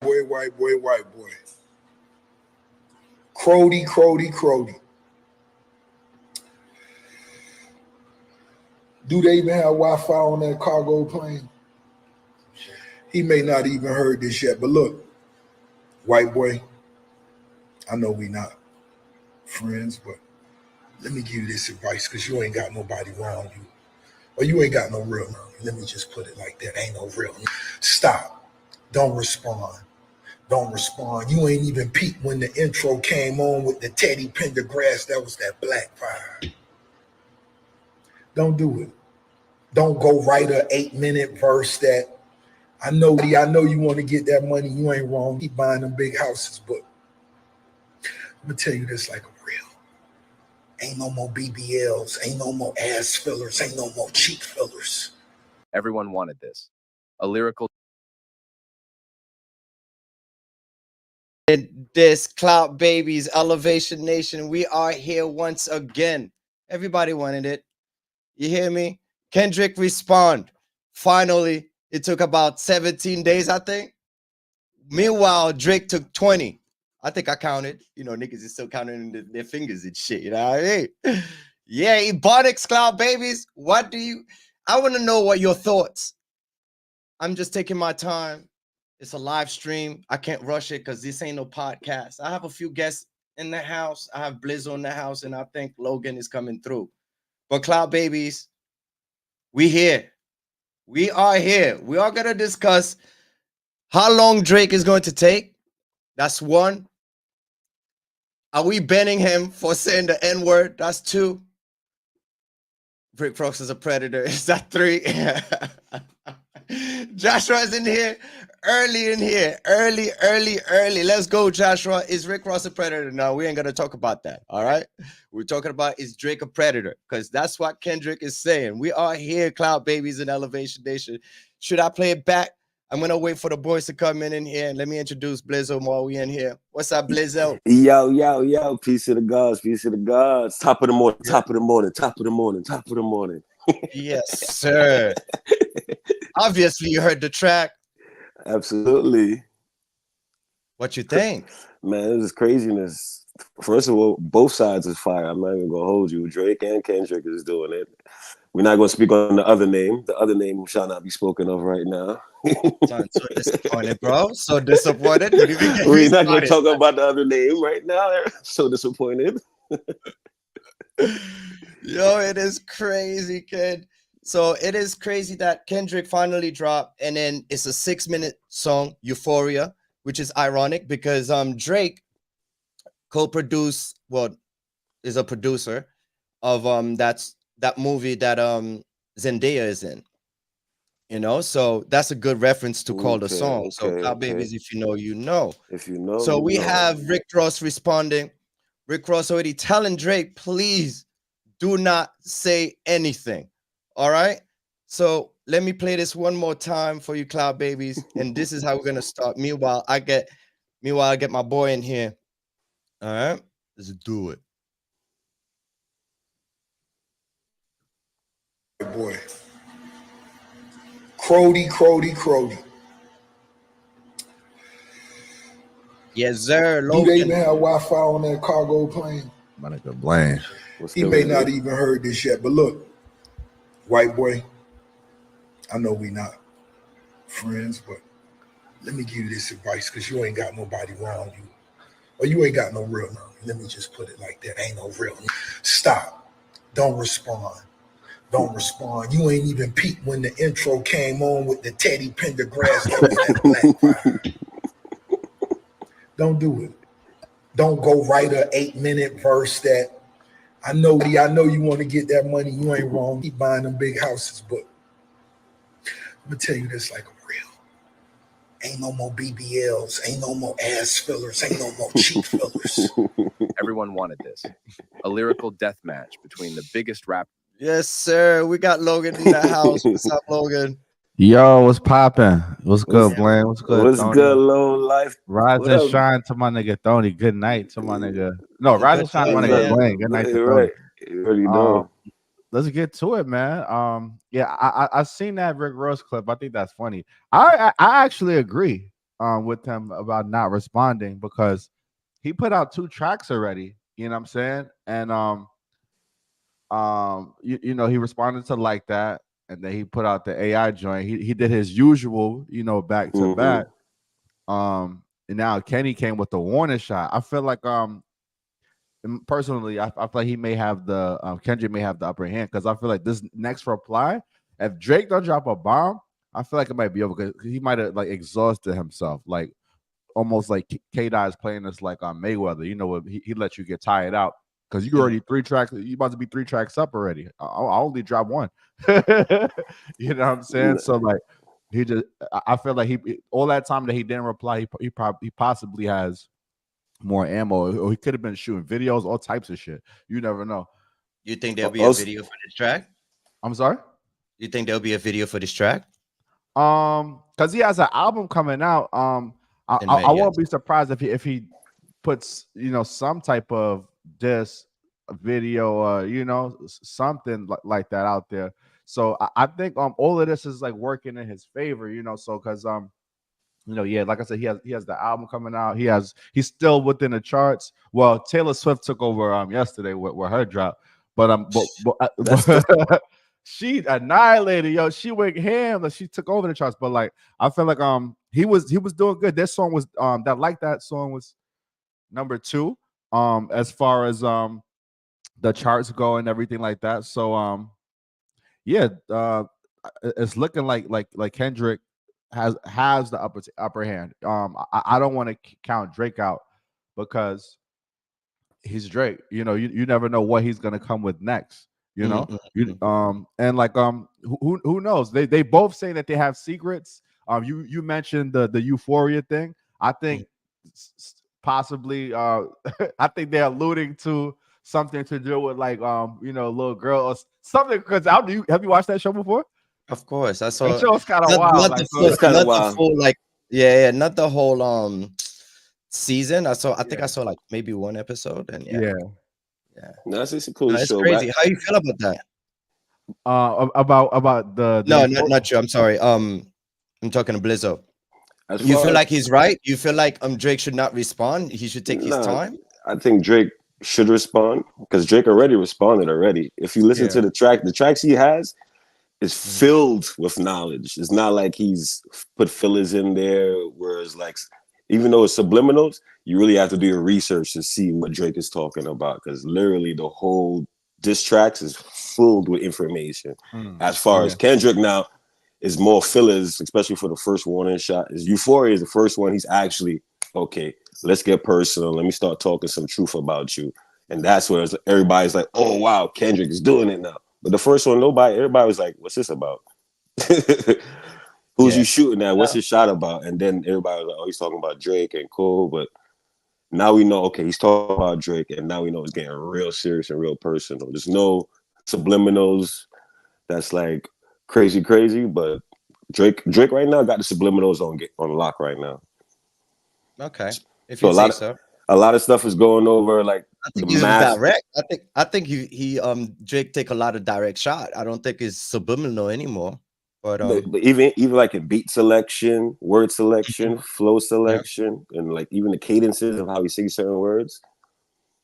boy, white boy, white boy. Crody, Crody, Crody. Do they even have Wi-Fi on that cargo plane? He may not even heard this yet, but look, white boy, I know we not friends, but let me give you this advice because you ain't got nobody around you. Or you ain't got no real around you. Let me just put it like that. Ain't no real. Stop. Don't respond. Don't respond. You ain't even peeped when the intro came on with the Teddy Pendergrass. That was that black fire. Don't do it. Don't go write a 8-minute verse that I know you want to get that money. You ain't wrong. Keep buying them big houses, but I'm gonna tell you this like a real. Ain't no more BBLs, ain't no more ass fillers, ain't no more cheek fillers. Everyone wanted this. A lyrical. This Clout Babies, Elevation Nation, we are here once again. Everybody wanted it. You hear me? Kendrick respond. Finally, it took about 17 days, I think. Meanwhile, Drake took 20. I think I counted. You know, niggas is still counting their fingers and shit. You know what I mean? Yeah, Ebonics, Clout Babies. I want to know what your thoughts. I'm just taking my time. It's a live stream. I can't rush it because this ain't no podcast. I have a few guests in the house. I have Blizzo in the house, and I think Logan is coming through. But Clout Babies, we here. We are here. We are going to discuss how long Drake is going to take. That's one. Are we banning him for saying the N-word? That's two. Rick Ross is a predator. Is that three? Joshua's in here. Early. Let's go, Joshua. Is Rick Ross a predator? No, we ain't going to talk about that. All right. We're talking about is Drake a predator? Because that's what Kendrick is saying. We are here, Clout Babies in Elevation Nation. Should I play it back? I'm going to wait for the boys to come in here. And let me introduce Blizzo while we in here. What's up, Blizzo? Yo. Peace of the gods. Top of the morning. Yes, sir. Obviously, you heard the track. Absolutely. What you think? Man, this is craziness. First of all, both sides is fire. I'm not even going to hold you. Drake and Kendrick is doing it. We're not going to speak on the other name. The other name shall not be spoken of right now. Son, so disappointed, bro. So disappointed. We're not going to talk about the other name right now. So disappointed. Yo, it is crazy, kid. So it is crazy that Kendrick finally dropped, and then it's a 6-minute song, Euphoria, which is ironic because Drake co-produced, is a producer of that movie that Zendaya is in. You know, so that's a good reference to call the song. So Clout Babies, if you know, you know. If you know. So we have Rick Ross responding. Rick Ross already telling Drake, please do not say anything. All right. So let me play this one more time for you, Clout Babies. And this is how we're gonna start. Meanwhile, I get my boy in here. All right, let's do it. Boy. Crody. Yes, sir. Logan. Do they even have Wi-Fi on that cargo plane? My nigga Blaine. He may not even heard this yet, but look, white boy, I know we not friends, but let me give you this advice because you ain't got nobody around you. Or you ain't got no real around you. Let me just put it like that. Ain't no real. Stop. Don't respond. You ain't even peeped when the intro came on with the Teddy Pendergrass. That was that black fire. Don't do it. Don't go write a 8-minute verse that I know you want to get that money. You ain't wrong. Keep buying them big houses, but I'm gonna tell you this like a real. Ain't no more BBLs, ain't no more ass fillers, ain't no more cheek fillers. Everyone wanted this. A lyrical death match between the biggest rap. Yes, sir. We got Logan in the house. What's up, Logan? Yo, what's popping? What's good, Blaine? What's good? What's good, low life? Rise and shine to my nigga Tony. Good night to my nigga. No, rise and shine to my nigga Blaine. Good night to Tony. Right. You already know. Let's get to it, man. Yeah, I seen that Rick Ross clip. I think that's funny. I actually agree. with him about not responding because he put out 2 tracks already. You know what I'm saying? And you know, he responded to Like That, and then he put out the AI joint. He did his usual, you know, back to back. And now Kenny came with the warning shot. I feel like personally, I feel like he may have the Kendrick may have the upper hand because I feel like this next reply, if Drake don't drop a bomb, I feel like it might be over because he might have like exhausted himself, like almost like K-Dot is playing this like on Mayweather. You know what? He let you get tired out because you already 3 tracks. You about to be 3 tracks up already. I only dropped 1. You know what I'm saying? So like he just, I feel like he all that time that he didn't reply, he possibly has more ammo, or he could have been shooting videos, all types of shit. You never know. You think there'll be a video for this track? I'm sorry. You think there'll be a video for this track? Because he has an album coming out. I won't be surprised if he puts, you know, some type of diss video, you know, something like that out there. So I think all of this is like working in his favor, you know. So because you know, yeah, like I said, he has the album coming out. He's still within the charts. Well, Taylor Swift took over yesterday with her drop, but she annihilated, yo. She went ham, like she took over the charts. But like I feel like he was doing good. This song was that Like That song was number 2 as far as the charts go and everything like that. So yeah, it's looking like Kendrick has the upper hand. I don't want to count Drake out because he's Drake. You know, you never know what he's gonna come with next. You know, and like who knows? They both say that they have secrets. You mentioned the Euphoria thing. I think possibly I think they're alluding to something to do with like you know, little girl or something. Because have you watched that show before? Of course, I saw. That show's kind of wild. Not the full, like, yeah, not the whole season. I think I saw like maybe 1 episode, and yeah. No, it's a cool show. Crazy. How you feel about that? About the no, not you. I'm sorry. I'm talking to Blizzo. You feel like he's right? You feel like Drake should not respond? He should take his time? I think Drake should respond because Drake already responded already. If you listen to the tracks he has is filled with knowledge. It's not like he's put fillers in there, whereas like even though it's subliminals, you really have to do your research to see what Drake is talking about because literally the whole diss tracks is filled with information. As far as Kendrick now is more fillers, especially for the first warning shot. Is Euphoria is the first one. He's actually okay. Let's get personal. Let me start talking some truth about you, and that's where everybody's like, "Oh wow, Kendrick is doing it now." But the first one, everybody was like, "What's this about? Who's you shooting at? What's his shot about?" And then everybody was like, "Oh, he's talking about Drake and Cole." But now we know, okay, he's talking about Drake, and now we know it's getting real serious and real personal. There's no subliminals that's like crazy, but Drake right now got the subliminals on lock right now. Okay, if you say so. A lot of stuff is going over like I think he's direct. I think he Drake take a lot of direct shot. I don't think it's subliminal anymore. But even like in beat selection, word selection, flow selection, and like even the cadences of how he sings certain words.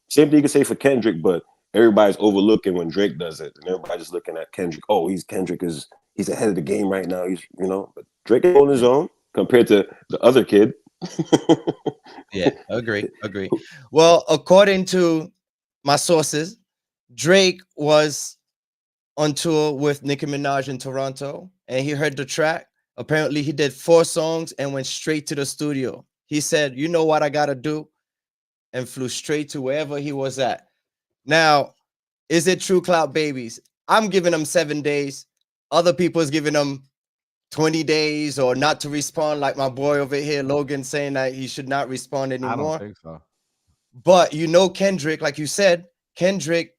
Same thing you can say for Kendrick, but everybody's overlooking when Drake does it, and everybody's just looking at Kendrick. Oh, he's ahead of the game right now. He's but Drake is on his own compared to the other kid. Yeah, agree. Well, according to my sources, Drake was on tour with Nicki Minaj in Toronto, and he heard the track. Apparently, he did 4 songs and went straight to the studio. He said, "You know what I gotta do," and flew straight to wherever he was at. Now, is it true, Clout Babies? I'm giving them 7 days. Other people is giving them 20 days or not to respond, like my boy over here, Logan, saying that he should not respond anymore. I don't think so. But you know, Kendrick, like you said, Kendrick,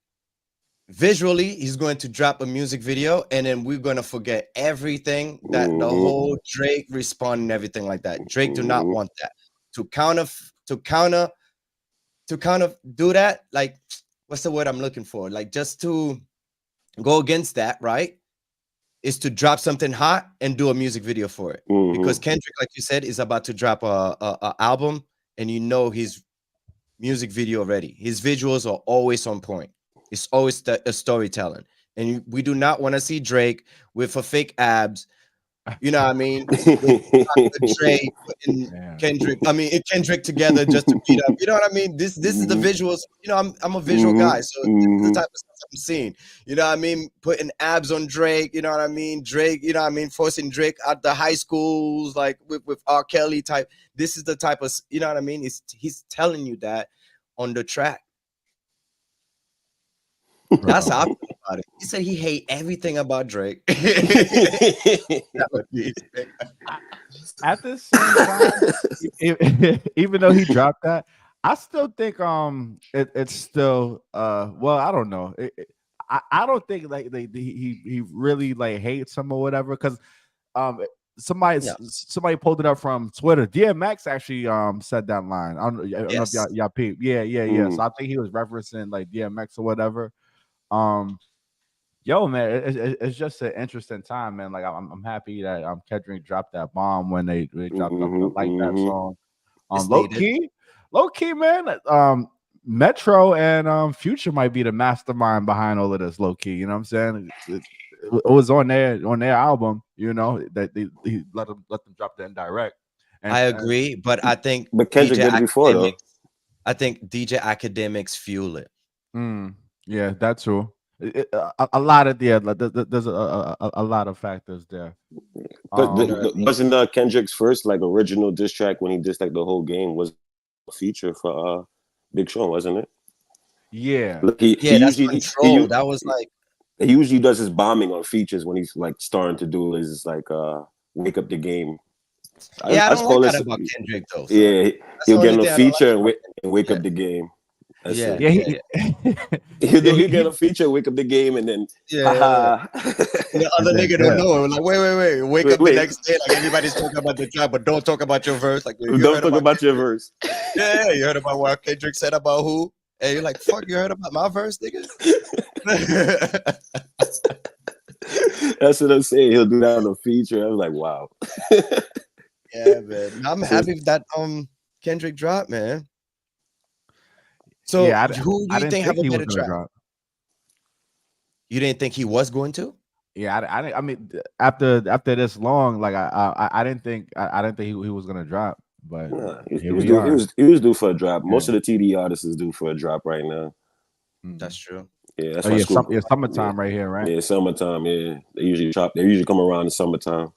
visually, he's going to drop a music video, and then we're going to forget everything that the whole Drake respond and everything like that. Drake do not want that. To counter do that, like, what's the word I'm looking for? Like, just to go against that, right? is to drop something hot and do a music video for it. Because Kendrick, like you said, is about to drop a album, and you know his music video ready. His visuals are always on point. It's always a storytelling. And we do not want to see Drake with a fake abs. You know what I mean? With Drake and Kendrick together just to beat up. You know what I mean? This is the visuals. You know, I'm a visual guy, so this is the type of stuff I'm seeing. You know what I mean? Putting abs on Drake. You know what I mean? Drake. You know what I mean? Forcing Drake out the high schools, like with R. Kelly type. This is the type of, you know what I mean? He's telling you that on the track. That's how I feel about it. He said he hate everything about Drake. At the same time, even though he dropped that, I still think it's still well, I don't know. I don't think like he really like hates him or whatever, because somebody pulled it up from Twitter. DMX actually said that line. I don't know if y'all peep. Yeah. So I think he was referencing like DMX or whatever. Yo, man, it's just an interesting time, man. Like I'm happy that Kendrick dropped that bomb when they dropped that song. Low key, man. Metro and Future might be the mastermind behind all of this. Low key, you know what I'm saying? It was on their album, you know, that he let them drop the indirect. I agree, but I think Kendrick did it before though. I think DJ Academics fuel it. Yeah, that's true. A lot of there's a lot of factors there. Wasn't Kendrick's first like original diss track when he dissed like the whole game was a feature for Big Sean, wasn't it? Yeah. Look, that's Control. That was like, he usually does his bombing on features when he's like starting to do his like wake up the game. I don't like that about Kendrick though. So yeah, he'll get on a feature and wake up the game. He'll get a feature, wake up the game, and then the other nigga don't know. Like, wait, wake up the next day. Like everybody's talking about the track, but don't talk about your verse. Like don't talk about your verse. Yeah, you heard about what Kendrick said about who? And you're like, fuck, you heard about my verse, nigga? That's what I'm saying. He'll do that on a feature. I was like, wow. Yeah, man. I'm happy that Kendrick dropped, man. So who do you think have a better track? You didn't think he was going to? Yeah, I mean, after this long, like I didn't think he was gonna drop, but he was due for a drop. Most of the TD artists is due for a drop right now. That's true. Yeah, that's summertime right here, right? Yeah, summertime. Yeah, they usually drop. They usually come around in summertime.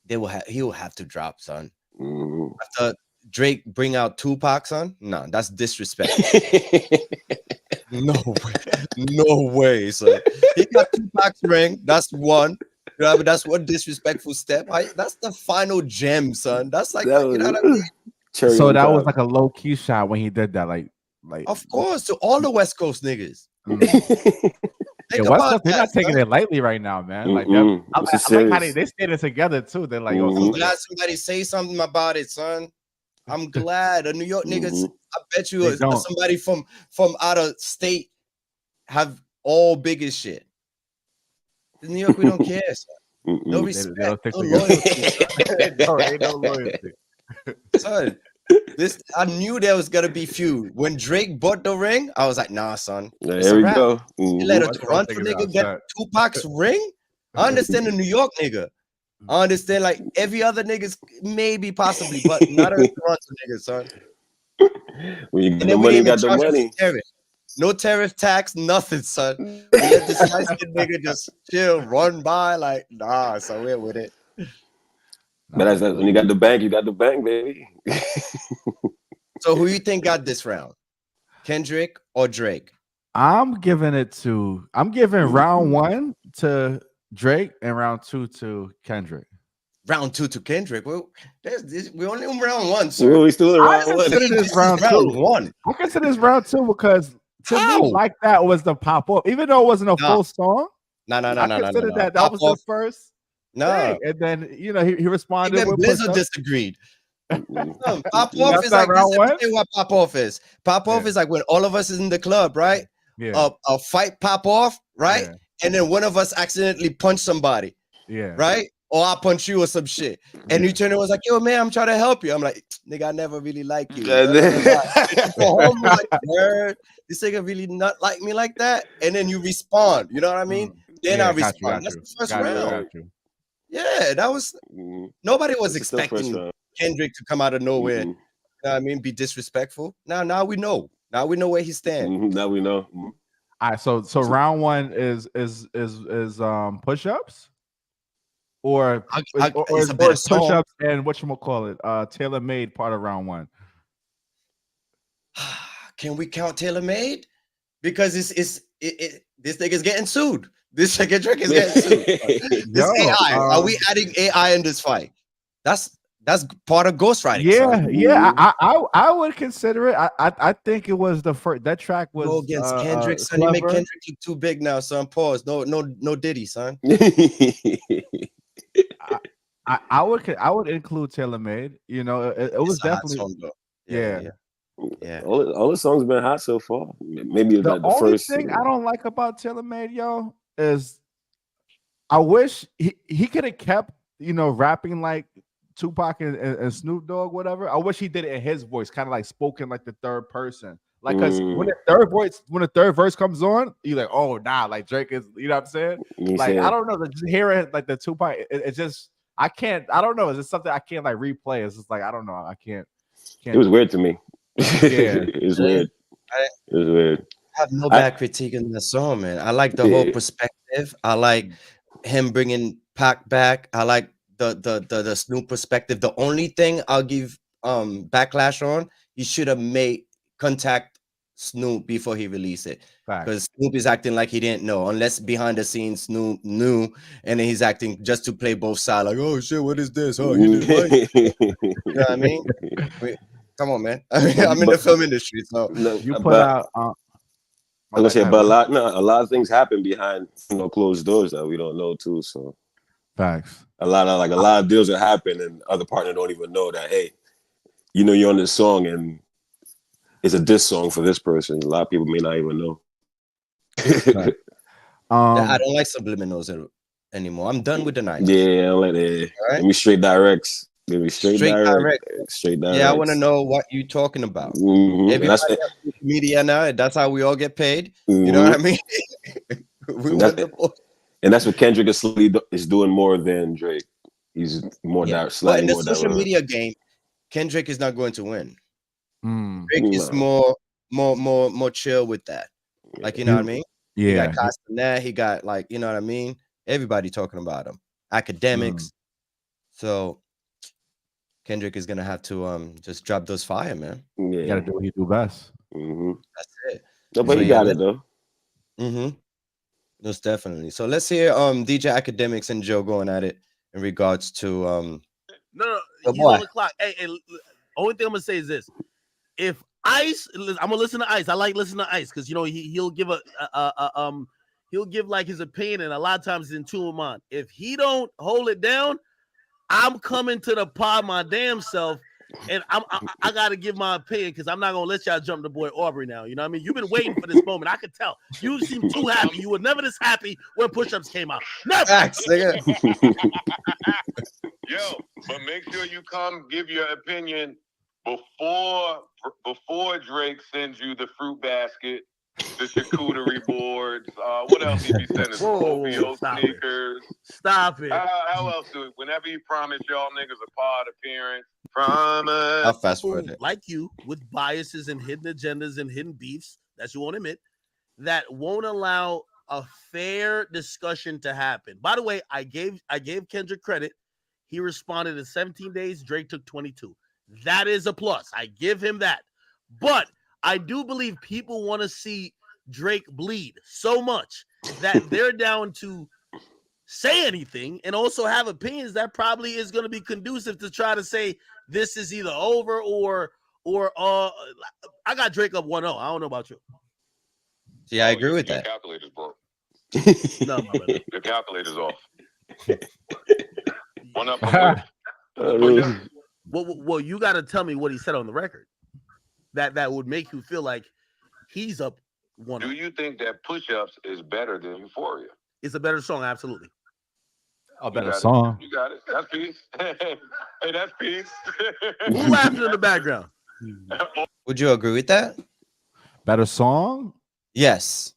He will have to drop, son. After Drake bring out Tupac, son? No, that's disrespectful. No way, son. He got Tupac's ring. That's one. Yeah, but that's one disrespectful step. That's the final gem, son. That's like, you know what I mean? So that was like a low key shot when he did that, like. Of course, to all the West Coast niggas. West Coast, they're not taking it lightly right now, man. Like, I like how they stayed together too. They're like, I'm glad somebody say something about it, son. I'm glad the New York niggas. I bet you somebody from out of state have all biggest shit. In New York, we don't care, son. No respect, no loyalty. No loyalty. Son, I knew there was gonna be feud. When Drake bought the ring, I was like, nah, son. There we go. You let a Toronto nigga get Tupac's ring? I understand the New York nigga. I understand like every other niggas, maybe possibly, but not a Toronto nigga, son. When you get the money, you got the money. No tariff tax, nothing, son. We let this nice nigga just chill, run by, like, nah, so we're with it. But that's when you got the bank, baby. So who you think got this round? Kendrick or Drake? I'm giving round 1 to Drake and round 2 to Kendrick. Round 2 to Kendrick. Well, we're only on round 1, so we still in round 1. I consider this round 2 because to me, like that was the pop up, even though it wasn't a full song. No. I consider that was the first. No, and then he responded. Even Blizzard disagreed. Pop off is like what pop off is. Pop off is like when all of us is in the club, right? Yeah. A fight pop off, right? and then one of us accidentally punch somebody, Yeah. right? Or I punch you or some shit. And you turn and was like, yo, man, I'm trying to help you. I'm like, nigga, I never really like you. And then- You go home, you're like, word, this nigga really not like me like that. And then you respond. You know what I mean? Then I got you, respond. got That's you. the first Got you, round. got you. Yeah, that was nobody was This is still first expecting round. Kendrick to come out of nowhere. You know what I mean? Be disrespectful. Now we know. Now we know where he stands. Now we know. All right, so round one is push-ups, or it's a better song. push-ups and whatchamacallit, tailor-made part of round one. Can we count tailor-made? Because this nigga's getting sued. This nigga Drake is getting sued. This AI. Are we adding AI in this fight? That's part of ghostwriting. Yeah. I would consider it. I think it was the first. That track was go against Kendrick. Son, you make Kendrick look too big now, son. Pause. No Diddy, son. I would include tailor-made. You know, it was definitely song, yeah. All the songs been hot so far. Maybe The like the only first thing I don't like about tailor-made, yo, is I wish he could have kept, rapping like Tupac and Snoop Dogg, whatever. I wish he did it in his voice, kind of like spoken like the third person. Like, because when the third verse comes on, you're like, oh, nah, like Drake is, you know what I'm saying? I don't know, just hearing like the Tupac, it just, I don't know. It's just something I can't like replay. It's just like, I don't know. I can't. It was weird to me. Yeah. It was weird. It was weird. I have no bad critique in the song, man. I like the whole perspective. I like him bringing Pac back. I like the Snoop perspective. The only thing I'll give backlash on, he should have made contact Snoop before he released it, because Snoop is acting like he didn't know, unless behind the scenes Snoop knew, and then he's acting just to play both sides, like, oh shit, what is this? Oh, he didn't like it. You know what I mean? Come on, man. I mean, I'm in the film industry, so you put out. I'm gonna say, but a lot of things happen behind closed doors that we don't know too. So facts. A lot of deals that happen, and other partner don't even know that. Hey, you're on this song, and it's a diss song for this person. A lot of people may not even know. I don't like subliminals anymore. I'm done with the 90s. Yeah, I don't like that. Right? Give me straight directs. Give me straight direct. Straight direct. Yeah, I want to know what you're talking about. Everybody has media now. That's how we all get paid. You know what I mean? And that's what Kendrick is doing more than Drake. He's more direct. But in the social media game, Kendrick is not going to win. Drake is more chill with that. Like, you know what I mean? Yeah. He got Castanet. He got, like, you know what I mean? Everybody talking about him. Academics. So Kendrick is gonna have to just drop those fire, man. Yeah, you gotta do what you do best. That's it. No, but he got it though. Most definitely. So let's hear DJ Academics and Joe going at it in regards to No, he's on the clock. Hey, only thing I'm gonna say is this: if Ice, I'm gonna listen to Ice. I like listening to Ice because he'll give he'll give like his opinion, and a lot of times it's in tune with mine. If he don't hold it down, I'm coming to the pod my damn self, and I gotta give my opinion because I'm not gonna let y'all jump the boy Aubrey now. You know what I mean? You've been waiting for this moment. I could tell. You seem too happy. You were never this happy when push-ups came out. Never. Yo, but make sure you come give your opinion before Drake sends you the fruit basket, the charcuterie boards. What else he be sending? Scorpio sneakers. Stop it. How else do it? Whenever he promised y'all niggas a pod appearance, promise. I'll fast forward it. Like you, with biases and hidden agendas and hidden beefs that you won't admit, that won't allow a fair discussion to happen. By the way, I gave Kendrick credit. He responded in 17 days. Drake took 22. That is a plus. I give him that. But I do believe people want to see Drake bleed so much that they're down to say anything and also have opinions that probably is going to be conducive to try to say this is either over or I got Drake up 1-0. I don't know about you. See, I agree with your that. Calculator's broke. No, my brother. The calculator's off. 1 up. Well, you got to tell me what he said on the record. That would make you feel like he's up 1. Do you think that push-ups is better than Euphoria? It's a better song, absolutely. A better got it. song. You got it. That's peace. Hey, that's peace. Who laughing in the background? Would you agree with that? Better song? Yes.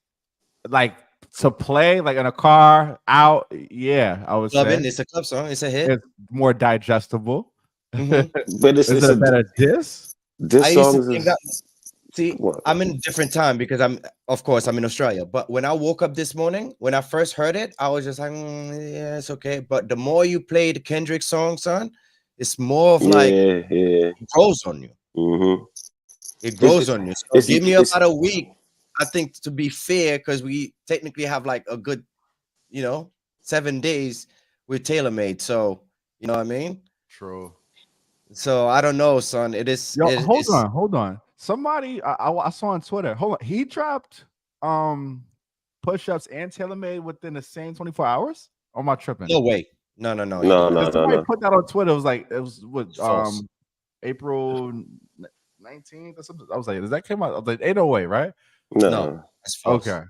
Like to play, like in a car, out. Yeah, I would Clubbing, say it's a club song. It's a hit. it's more digestible. Mhm. But Is it a better diss? this I used to song think is that. See, what? I'm in a different time because of course, I'm in Australia. But when I woke up this morning, when I first heard it, I was just like, yeah, it's okay. But the more you play the Kendrick song, son, it's more of like Yeah. it grows on you. Mm-hmm. It grows on you. So it's- give me it's- about a week. I think to be fair, because we technically have like a good, 7 days with TaylorMade. So you know what I mean. True. So I don't know, son. It is. Yo, It's hold on. Somebody I saw on Twitter. Hold on. He dropped push-ups and TaylorMade within the same 24 hours? Or am I tripping? no way. No. No. Somebody put that on Twitter. It was what False. April 19th or something. I was like, does that came out? I was like, ain't no way, right? No, that's false. Okay.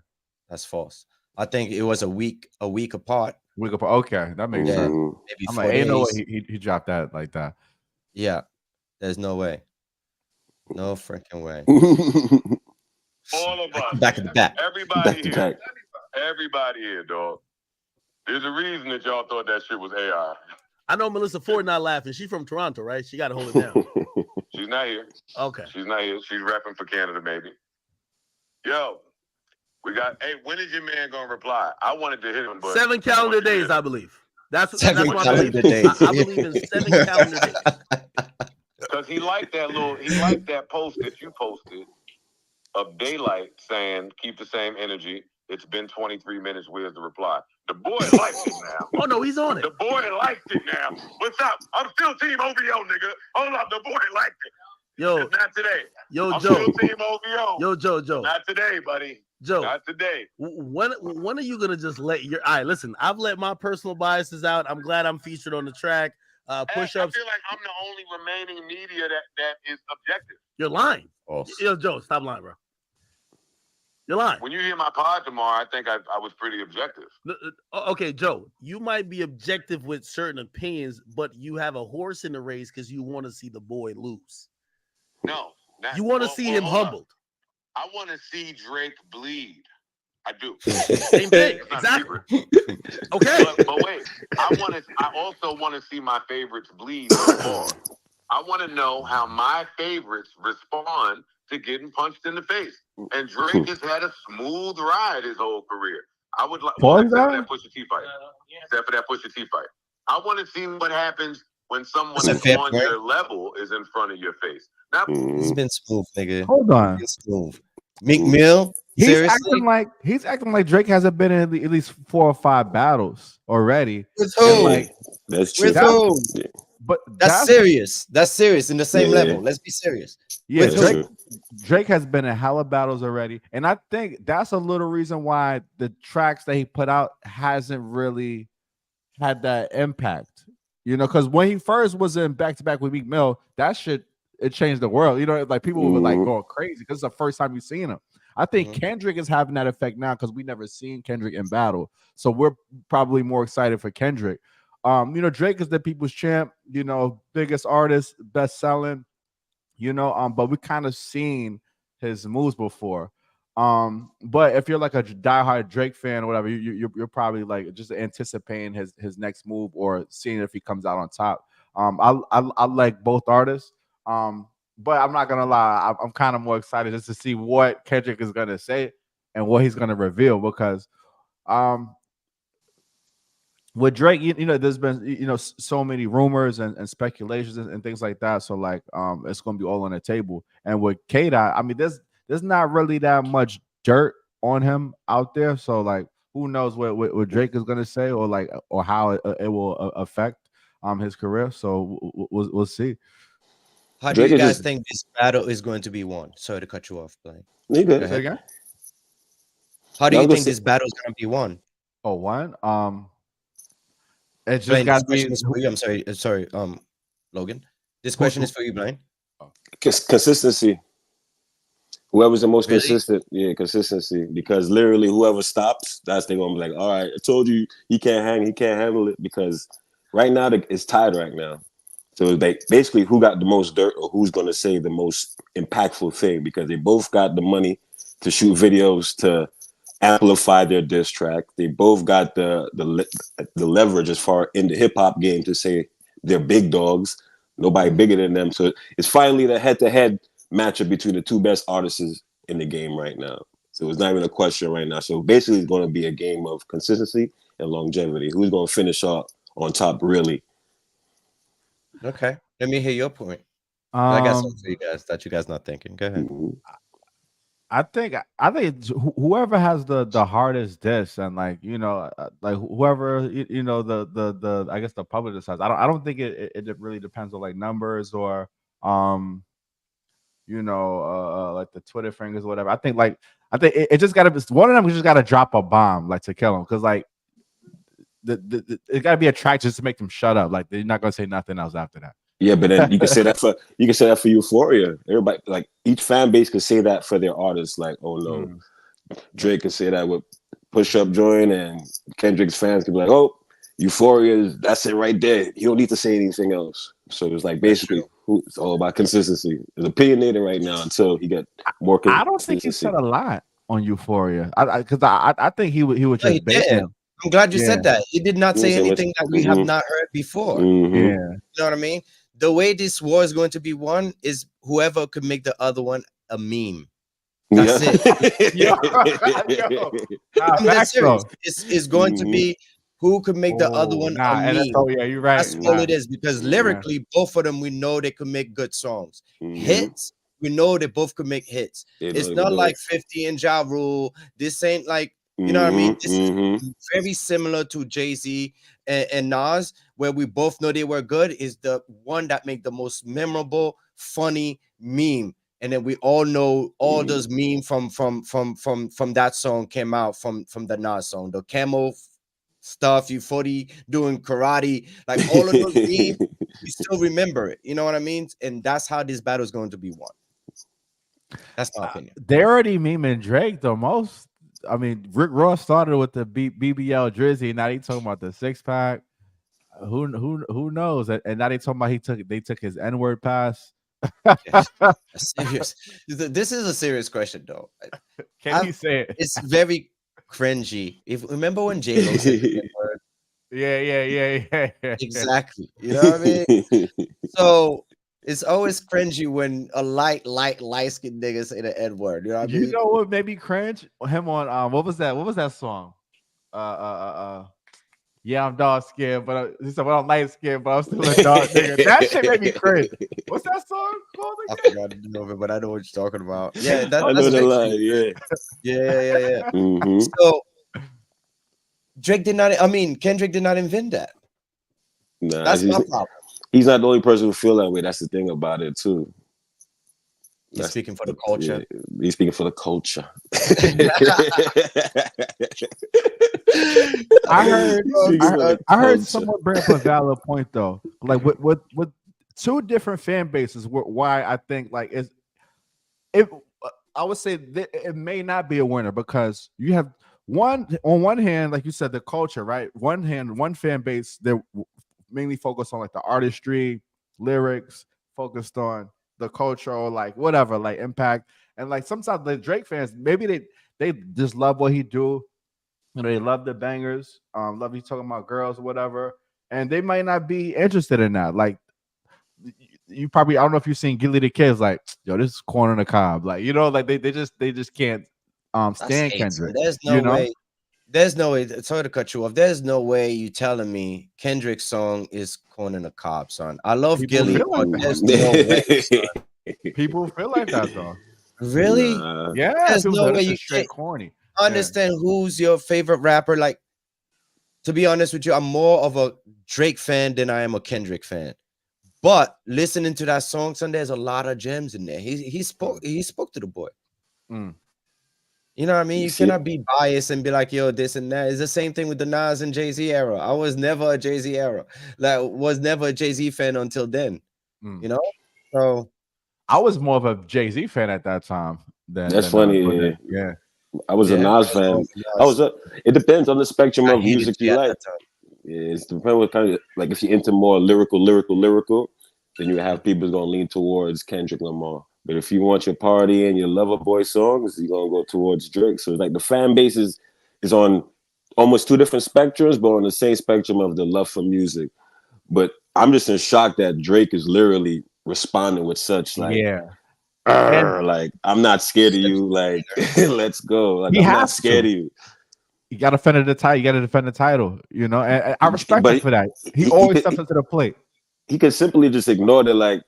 That's false. I think it was a week apart. Wake up. Okay, that makes Yeah. sense. Maybe I'm 4 like, ain't no days. way he dropped that like that. Yeah. There's no way. No freaking way. All of us. Back to back. Everybody Back to here. back. Everybody here, dog. There's a reason that y'all thought that shit was AI. I know Melissa Ford not laughing. She's from Toronto, right? She got to hold it down. She's not here. Okay. She's not here. She's repping for Canada, maybe. Yo, hey, when is your man gonna reply? I wanted to hit him, but 7 calendar days, I believe. That's what I calendar believe. days. I believe in 7 calendar days. Because he liked that post that you posted of Daylight saying, keep the same energy. It's been 23 minutes. Where's the reply? The boy likes it now. Oh, no, he's on it. The boy likes it now. What's up? I'm still Team OVO, nigga. Hold up. The boy liked it. Yo, It's not today. yo, I'm Joe. still Team OVO. Yo, Joe. Not today, buddy. Joe. Not today. When are you gonna just let your listen? I've let my personal biases out. I'm glad I'm featured on the track. Push-ups. I feel like I'm the only remaining media that is objective. You're lying. False. Yo, Joe, stop lying, bro. You're lying. When you hear my pod tomorrow, I think I was pretty objective. Okay, Joe, you might be objective with certain opinions, but you have a horse in the race because you want to see the boy lose. No. You want to see him humbled. I want to see Drake bleed. I do. Same thing. Exactly. Okay. But wait, I also want to see my favorites bleed more. I want to know how my favorites respond to getting punched in the face. And Drake has had a smooth ride his whole career. I would like except for that Pusha T fight. Except for that Pusha T fight. I want to see what happens when someone That's a fair on point. your level is in front of your face. Now, It's been smooth, nigga. Hold on. It's been smooth. Meek Mill. He's Seriously? acting like Drake hasn't been in at least 4 or 5 battles already. With who? Like, That's true. With who? But That's serious. That's serious in the same Yeah. level. Let's be serious. Yeah, With Drake has been in hella battles already, and I think that's a little reason why the tracks that he put out hasn't really had that impact. Because when he first was in back to back with Meek Mill, that shit it changed the world. Like people were like going crazy because it's the first time you've seen him. I think Kendrick is having that effect now because we never seen Kendrick in battle, so we're probably more excited for Kendrick. Drake is the people's champ. Biggest artist, best selling. But we kind of seen his moves before. But if you're like a diehard Drake fan or whatever, you're probably like just anticipating his next move or seeing if he comes out on top. I like both artists. But I'm not gonna lie, I'm kind of more excited just to see what Kendrick is gonna say and what he's gonna reveal because with Drake, there's been so many rumors and speculations and things like that. So like it's gonna be all on the table. And with K-Dot, I mean, there's not really that much dirt on him out there. So like who knows what Drake is gonna say or how it will affect his career. So we'll see. How do you guys think this battle is going to be won? Sorry to cut you off, Blaine. You good. Say again? How do you think this battle is going to be won? Oh, one. It's just Blaine, got this question is for you. I'm sorry, Logan. This question is for you, Blaine. Consistency. Whoever's the most Really? consistent, consistency. Because literally, whoever stops, that's they gonna be like, all right, I told you he can't handle it. Because right now it's tied right now. So it's basically who got the most dirt or who's gonna say the most impactful thing. Because they both got the money to shoot videos to amplify their diss track. They both got the leverage as far in the hip hop game to say they're big dogs. Nobody bigger than them. So it's finally the head to head matchup between the two best artists in the game right now. So it's not even a question right now. So basically, it's going to be a game of consistency and longevity. Who's going to finish off on top, really? Okay, let me hear your point. I got something for you guys that you guys not thinking. Go ahead. I think it's whoever has the hardest diss and like like whoever the I guess the public decides. I don't think it really depends on like numbers or like the Twitter fingers or whatever. I think it just gotta be one of them. We just gotta drop a bomb like to kill him because like it gotta be a track just to make them shut up. Like they're not gonna say nothing else after that. Yeah, but then you can say that for Euphoria. Everybody, like each fan base could say that for their artists. Like, oh no, Drake could say that with Push Up Join, and Kendrick's fans could be like, oh, Euphoria, that's it right there. You don't need to say anything else. So it's like basically it's all about consistency. It's opinionated right now until he get more consistency. I don't think he said a lot on Euphoria because I think he was just basic. I'm glad you said that. He did not say anything that we have not heard before. Yeah, you know what I mean. The way this war is going to be won is whoever could make the other one a meme. That's it. I'm dead serious. It's going to be who could make the other one a meme. Yeah, you're right. That's all it is. Because lyrically, both of them, we know they could make good songs. Hits, we know they both could make hits. It's not like 50 and Ja Rule. This ain't like, you know what I mean? This is very similar to Jay-Z and Nas, where we both know they were good, is the one that make the most memorable, funny meme. And then we all know all those memes from that song came out from the Nas song. The camel stuff, Euphoria doing karate, like all of those memes, we still remember it. You know what I mean? And that's how this battle is going to be won. That's my opinion. They already memeing Drake the most. I mean, Rick Ross started with the BBL Drizzy. Now they talking about the 6-pack. Who knows? And now they talking about they took his N-word pass. Serious. This is a serious question, though. Can you say it? It's very cringy. Remember when J-Lo said the N-word? Yeah. Exactly. You know what I mean? So it's always cringy when a light-skinned nigga say the N-word. You know what I mean? You know what made me cringe? Him on what was that song? Yeah, I'm dark skinned, but he said, well, I'm light skinned, but I'm still a dark nigga. That shit made me cringe. What's that song called again? I forgot the name of it, but I know what you're talking about. Yeah, I know the line. Yeah. So Drake did not. I mean, Kendrick did not invent that. Nah, that's my problem. He's not the only person who feel that way. That's the thing about it too. He's speaking for the culture. Yeah, he's speaking for the culture. I heard someone bring up a valid point though. Like with two different fan bases, why I think like I would say that it may not be a winner because you have on one hand, like you said, the culture, right? One fan base that mainly focused on like the artistry, lyrics, focused on the cultural, like whatever, like impact. And like sometimes the Drake fans, maybe they just love what he do. You know, they love the bangers, love you talking about girls or whatever. And they might not be interested in that. Like you probably, I don't know if you've seen Gilly the Kids, like, yo, this is corn on the cob. Like, you know, like they just can't stand Kendrick. There's no way. There's no way. Sorry to cut you off. There's no way you telling me Kendrick's song is corn on the cob, son. I love Gilly, but there's no way, son. People feel like that though. Really? Yeah. There's no way you straight corny. I understand who's your favorite rapper. Like, to be honest with you, I'm more of a Drake fan than I am a Kendrick fan. But listening to that song, son, there's a lot of gems in there. He spoke to the boy. You know what I mean? You cannot be biased and be like, yo, this and that. It's the same thing with the Nas and Jay-Z era. I was never a Jay-Z era. Like, was never a Jay-Z fan until then. You know? So I was more of a Jay-Z fan at that time. That's funny. Yeah. I was a Nas fan. It depends on the spectrum of music you like. Yeah, it's depends what kind of, like, if you're into more lyrical, then you have people who's gonna lean towards Kendrick Lamar. But if you want your party and your lover boy songs, you're gonna go towards Drake. So it's like the fan base is on almost two different spectrums, but on the same spectrum of the love for music. But I'm just in shock that Drake is literally responding with such like, like, I'm not scared of you. Like, let's go. Like, I'm not scared of you. You got to defend the title. You got to defend the title. You know, and I respect him for that. He always steps up to the plate. He could simply just ignore that. Like,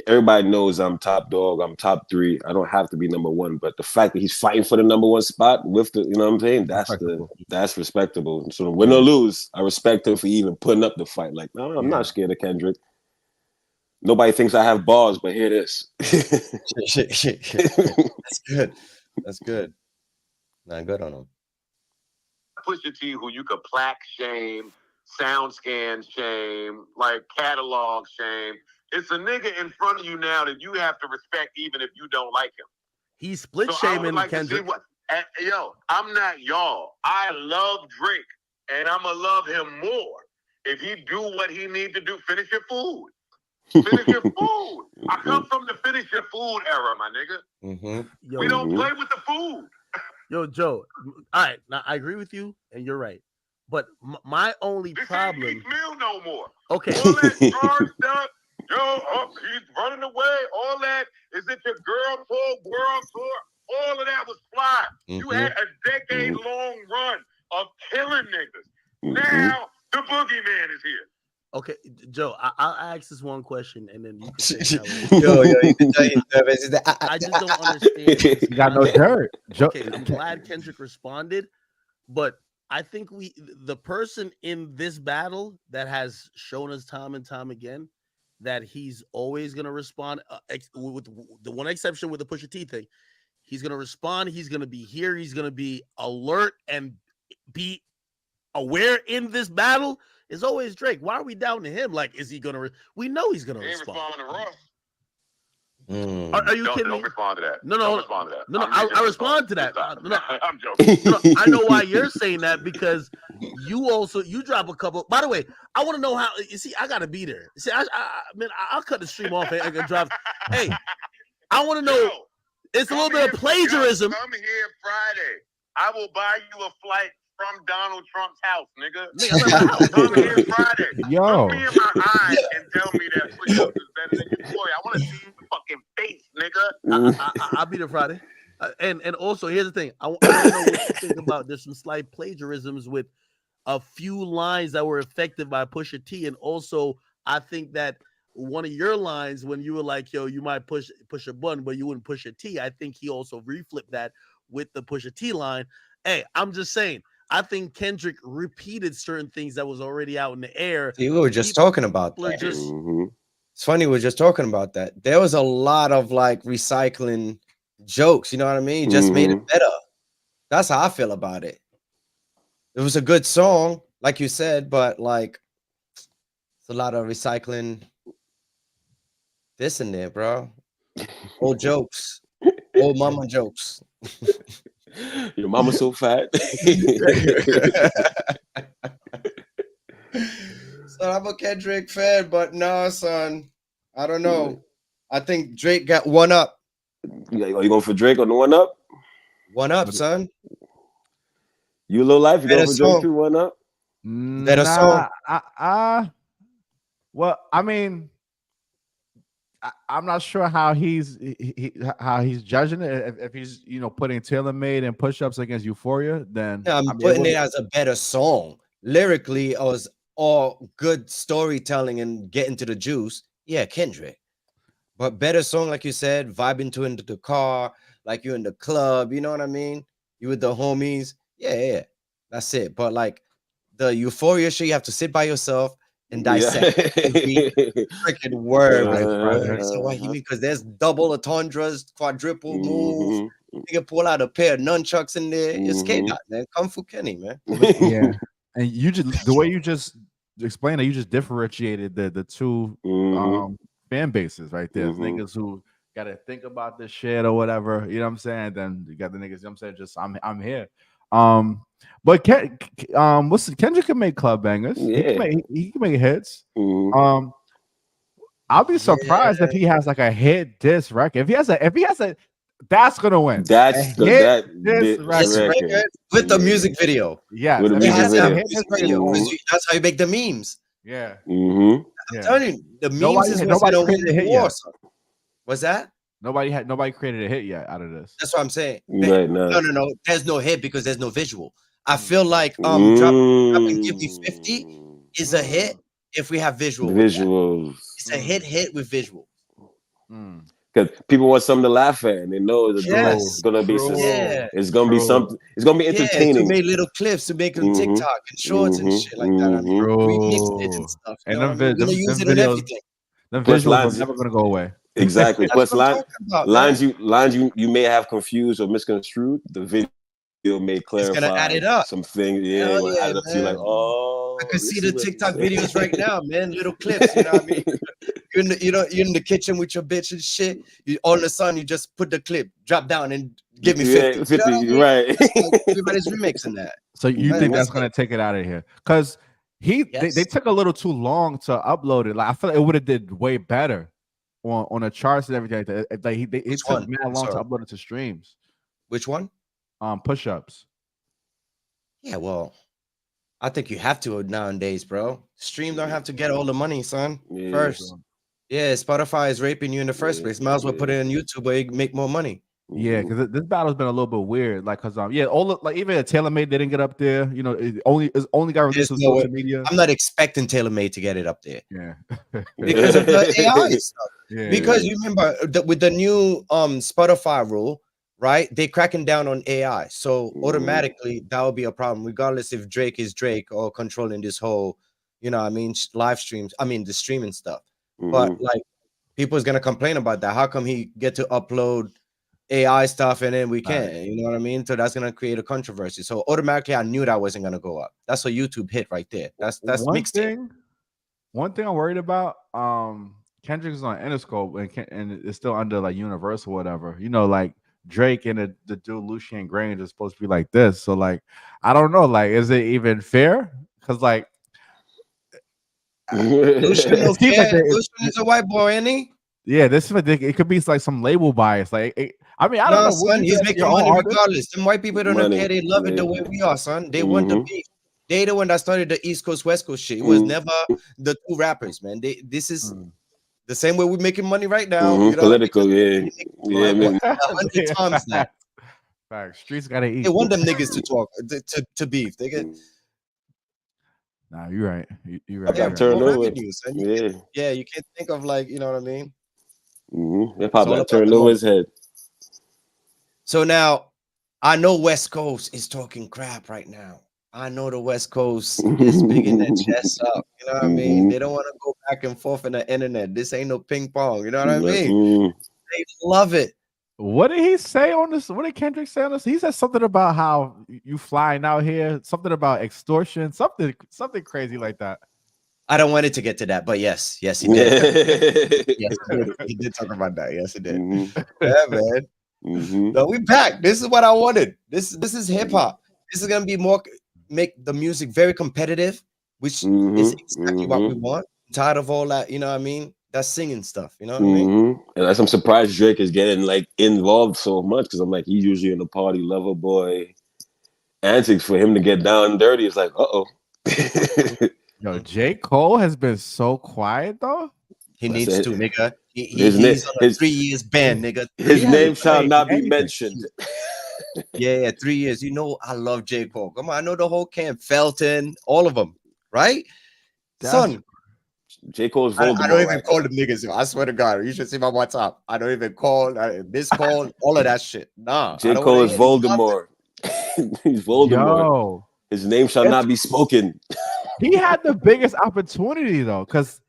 everybody knows I'm top dog. I'm top 3. I don't have to be number 1. But the fact that he's fighting for the number 1 spot with the, you know what I'm saying? That's respectable. So win or lose, I respect him for even putting up the fight. Like, no, I'm not scared of Kendrick. Nobody thinks I have balls, but hear this. That's good. That's good. Not good on him. Pusha T, who you could plaque shame, sound scan shame, like catalog shame. It's a nigga in front of you now that you have to respect, even if you don't like him. He's split shaming Kendrick. Yo, I'm not y'all. I love Drake, and I'ma love him more if he do what he need to do. Finish your food. Finish your food. I come from the finish your food era, my nigga. Yo, we don't play with the food. Yo, Joe. All right, now I agree with you, and you're right. But my only problem. Ain't Meal no more. Okay. All that charged up. Yo, he's running away. All that is it your girl tour? All of that was fly. You had a decade-long run of killing niggas. Now the boogeyman is here. Okay, Joe, I'll ask this one question, and then you can say you can tell he's nervous. I just don't understand. You got no dirt. Okay, I'm glad Kendrick responded, but I think the person in this battle that has shown us time and time again that he's always going to respond, with the one exception with the Pusha T thing, he's going to respond, he's going to be here, he's going to be alert and be aware in this battle, is always Drake. Why are we down to him? Like, is he going to we know he's going to respond. Responding to Ross. Are you kidding me? Don't respond to that. No, don't respond to that. No, I respond to that. No, I'm joking. No, I know why you're saying that, because you drop a couple. By the way, I want to know how. You see, I gotta be there. See, I'll cut the stream off and I can drop. Hey, I want to know. It's a little bit of plagiarism. Come here Friday. I will buy you a flight from Donald Trump's house, nigga. Come here Friday. Yo. Look me in my eyes and tell me that push-ups is better than Euphoria. I want to see your fucking face, nigga. I'll be there Friday. And also, here's the thing. I want to know what you think about. There's some slight plagiarisms with a few lines that were affected by Pusha T, and also I think that one of your lines when you were like, "Yo, you might push a button, but you wouldn't push a T." I think he also reflipped that with the Pusha T line. Hey, I'm just saying. I think Kendrick repeated certain things that was already out in the air. See, we were just talking about that. It's funny, we were just talking about that. There was a lot of like recycling jokes, you know what I mean? Just made it better. That's how I feel about it. It was a good song, like you said, but like it's a lot of recycling this in there, bro. Old jokes, old mama jokes. Your mama's so fat. So I'm a Kendrick fan, but no, son, I don't know. I think Drake got one up. You going for Drake on the one up? One up, son. You Low Life, you going for Drake too? One up? Better song. Well, I mean, I'm not sure how he's judging it. If he's putting Tailor Made and push-ups against Euphoria, then I'm putting it as a better song. Lyrically, I was all good storytelling and getting to the juice. Yeah, Kendrick. But better song, like you said, vibing to into the car, like you're in the club, you know what I mean? You with the homies. Yeah. That's it. But like the Euphoria shit, you have to sit by yourself and dissect freaking word. Right. So what you mean? Because there's double entendres, quadruple moves. You can pull out a pair of nunchucks in there. It's chaos, man. Kung Fu Kenny, man. Yeah. And you just the way you just explained it, you just differentiated the two fan bases right there. Niggas who gotta think about this shit or whatever. You know what I'm saying? Then you got the niggas. You know what I'm saying? Just I'm here. But Kendrick can make club bangers. Yeah. He can make hits. Mhm. I'll be surprised if he has like a hit diss record. If he has a, that's gonna win. That's the hit that this the This record. record. record with the Yeah. music video. Yes, With a if he It music has has to a have video. a hit diss music record, video it's because over. that's how you make the memes. Yeah, Mm-hmm. I'm yeah. telling you, the memes is what's Nobody gonna win created a the hit war. yet. Son. What's that? Nobody created a hit yet out of this. That's what I'm saying. Right now. No. There's no hit because there's no visual. I feel like drop and give me 50 is a hit if we have visual. With that. Visuals. It's a hit with visual. Because people want something to laugh at, and they know the Yes. it's gonna be Yeah. it's gonna be something. It's gonna be Yeah, to entertaining. make little clips, to make them TikTok and shorts and shit like that. I mean, remix it and stuff. You know what I mean? We're gonna use it in everything. The Plus visuals lines- are never gonna go away. Exactly. That's Plus what I'm talking about, lines you may have confused or misconstrued. The video may clarify gonna add it up. some things. Yeah, Hell it'll add it yeah, up to you like, man. oh, I can see this the is what TikTok he's saying. videos right now, man. Little clips, you know what I mean? You're in the kitchen with your bitch and shit. All of a sudden, you just put the clip, drop down, and give me 50. Yeah, 50, You know what I mean? right? Everybody's remixing that. So you Man, think that's that's gonna take it out of here? Because they Yes. took a little too long to upload it. Like I feel like it would have did way better on the charts and everything. Like it took one? mad long to Sorry. upload it to streams. Which one? Push-ups. Yeah, well, I think you have to nowadays, bro. Stream don't have to get all the money, son. Yeah. First. Yeah, Spotify is raping you in the first place. Might as well put it on YouTube where you can make more money. Yeah, because this battle's been a little bit weird. Like, cause all the, like even TaylorMade didn't get up there. You know, it only got released on social media. I'm not expecting TaylorMade to get it up there. Yeah, because of the AI stuff. Yeah. Because you remember with the new Spotify rule, right? They cracking down on AI, so automatically that will be a problem, regardless if Drake is Drake or controlling this whole, you know, what I mean, live streams. I mean, the streaming stuff. But like, people is gonna complain about that. How come he get to upload AI stuff and then we can't? You know what I mean? So that's gonna create a controversy. So automatically, I knew that wasn't gonna go up. That's a YouTube hit right there. That's mixtape. One thing I'm worried about. Kendrick is on Interscope and it's still under like Universal, whatever. You know, like Drake and the dude Lucien Grange is supposed to be like this. So like, I don't know. Like, is it even fair? Because like, Lucien is a white boy, ain't he? Yeah, this is it could be like some label bias. Like, I mean, I don't know. Son, he's making money regardless. Them white people don't care. They love it the way we are, son. They want the beef. They the one that started the East Coast West Coast shit. It was never the two rappers, man. This is the same way we're making money right now. You know, political, yeah, 100 times that. Fact, streets gotta eat. They want them niggas to talk to beef. They get. Nah, you're right. You're right. Yeah, you can't think of like, you know what I mean. They probably like turned over his head. So now, I know West Coast is talking crap right now. I know the West Coast is bigging their chest up. You know what I mean? They don't want to go back and forth in the internet. This ain't no ping pong. You know what I mean? They love it. What did he say on this? What did Kendrick say on this? He said something about how you flying out here, something about extortion, something crazy like that. I don't want it to get to that, but yes, he did. Yes, he did talk about that. Yes, he did. Yeah, man. No, we back. This is what I wanted. This is hip hop. This is gonna be make the music very competitive, which is exactly what we want. I'm tired of all that, you know what I mean? That's singing stuff, you know what I mean? And I'm surprised Drake is getting like involved so much because I'm like, he's usually in the party lover boy antics. For him to get down and dirty, it's like, Yo, J. Cole has been so quiet though. He needs to, nigga. He's on a 3 years ban, nigga. His name shall not be mentioned. Yeah, 3 years. You know, I love J. Cole. Come on, I know the whole camp, Felton, all of them, right? Son. J. Cole's Voldemort. I don't even call them niggas. I swear to God, you should see my WhatsApp. I don't even call this call, all of that shit. Nah. J. Cole is Voldemort. He's Voldemort. Yo. His name shall not be spoken. He had the biggest opportunity though, because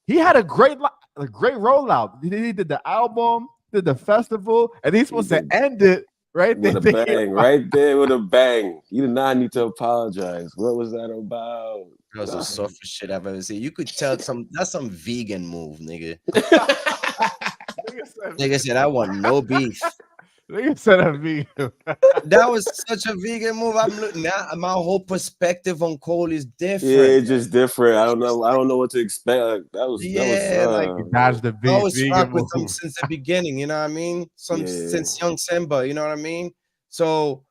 he had a great rollout. He did the album, did the festival, and he's supposed to end it right with a bang, right there with a bang. You did not need to apologize. What was that about? That was the softest shit I've ever seen. You could tell that's some vegan move, nigga. Nigga said, I want no beef. Nigga said a vegan. That was such a vegan move. I'm looking now. My whole perspective on Cole is different. Yeah, it's just different. I don't know what to expect. Like, that was Dodge the beef. I always vegan rock with them move. since the beginning, you know what I mean? Yeah. Since young Simba, you know what I mean? So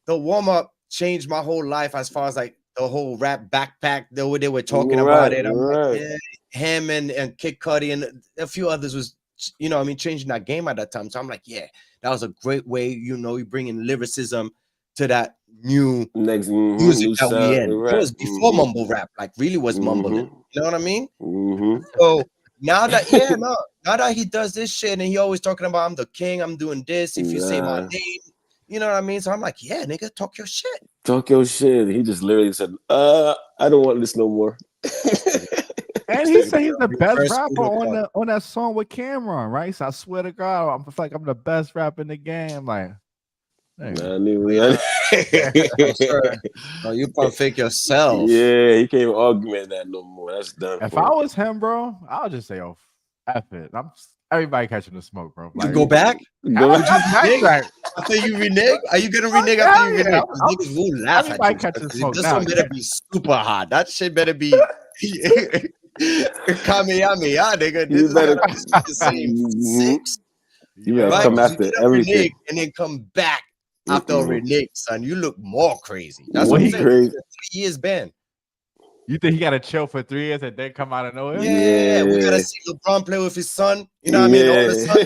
the warm-up changed my whole life as far as like the whole rap backpack, the way they were talking about it. I'm like, yeah, him and Kid Cudi and a few others was, you know what I mean, changing that game at that time. So I'm like, yeah, that was a great way, you know, you bringing lyricism to that new next music new that we in. Right. It was before mumble rap, like really was mumbling. You know what I mean? So now that now that he does this shit and he always talking about I'm the king, I'm doing this. If you say my name, you know what I mean? So I'm like, yeah, nigga, talk your shit. Talk your shit. He just literally said, I don't want this no more. And he said he's the best rapper on that song with Cameron, right? So I swear to God, I feel like I'm the best rapper in the game. Like, I'm sure. No, you can't fake yourself. Yeah, he can't even argument that no more. That's done. If I was him, bro, I would just say, "Oh, F it." Everybody catching the smoke, bro. Like, you go back? Go back. After you renege? Are you gonna renege after you renege? Niggas will laugh at you. Catching the smoke this now. one better be super hot. That shit better be Kamehameha, nigga. This better the same 6. You better come after everything and then come back after a renege, son. You look more crazy. That's what I'm saying. Crazy. 3 years ban. You think he got to chill for 3 years and then come out of nowhere? Yeah, we gotta see LeBron play with his son. You know what I mean? All the son,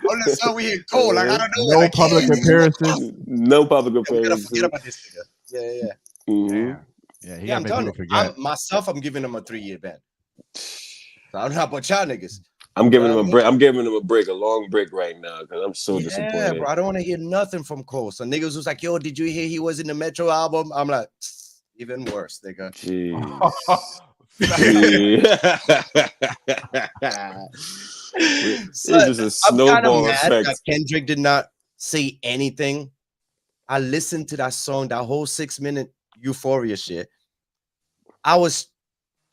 all the son we hear Cole. Like I don't know. No like, public appearances. No public appearances. Gotta forget about this nigga. Yeah. I'm telling you. I'm giving him a 3-year ban. So I don't know about y'all niggas. I'm giving him a break. I'm giving him a break, a long break right now, because I'm so disappointed. Yeah, bro. I don't want to hear nothing from Cole. So niggas was like, yo, did you hear he was in the Metro album? I'm like, even worse, nigga. It's just a snowball effect. That Kendrick did not say anything. I listened to that song, that whole 6-minute Euphoria shit. I was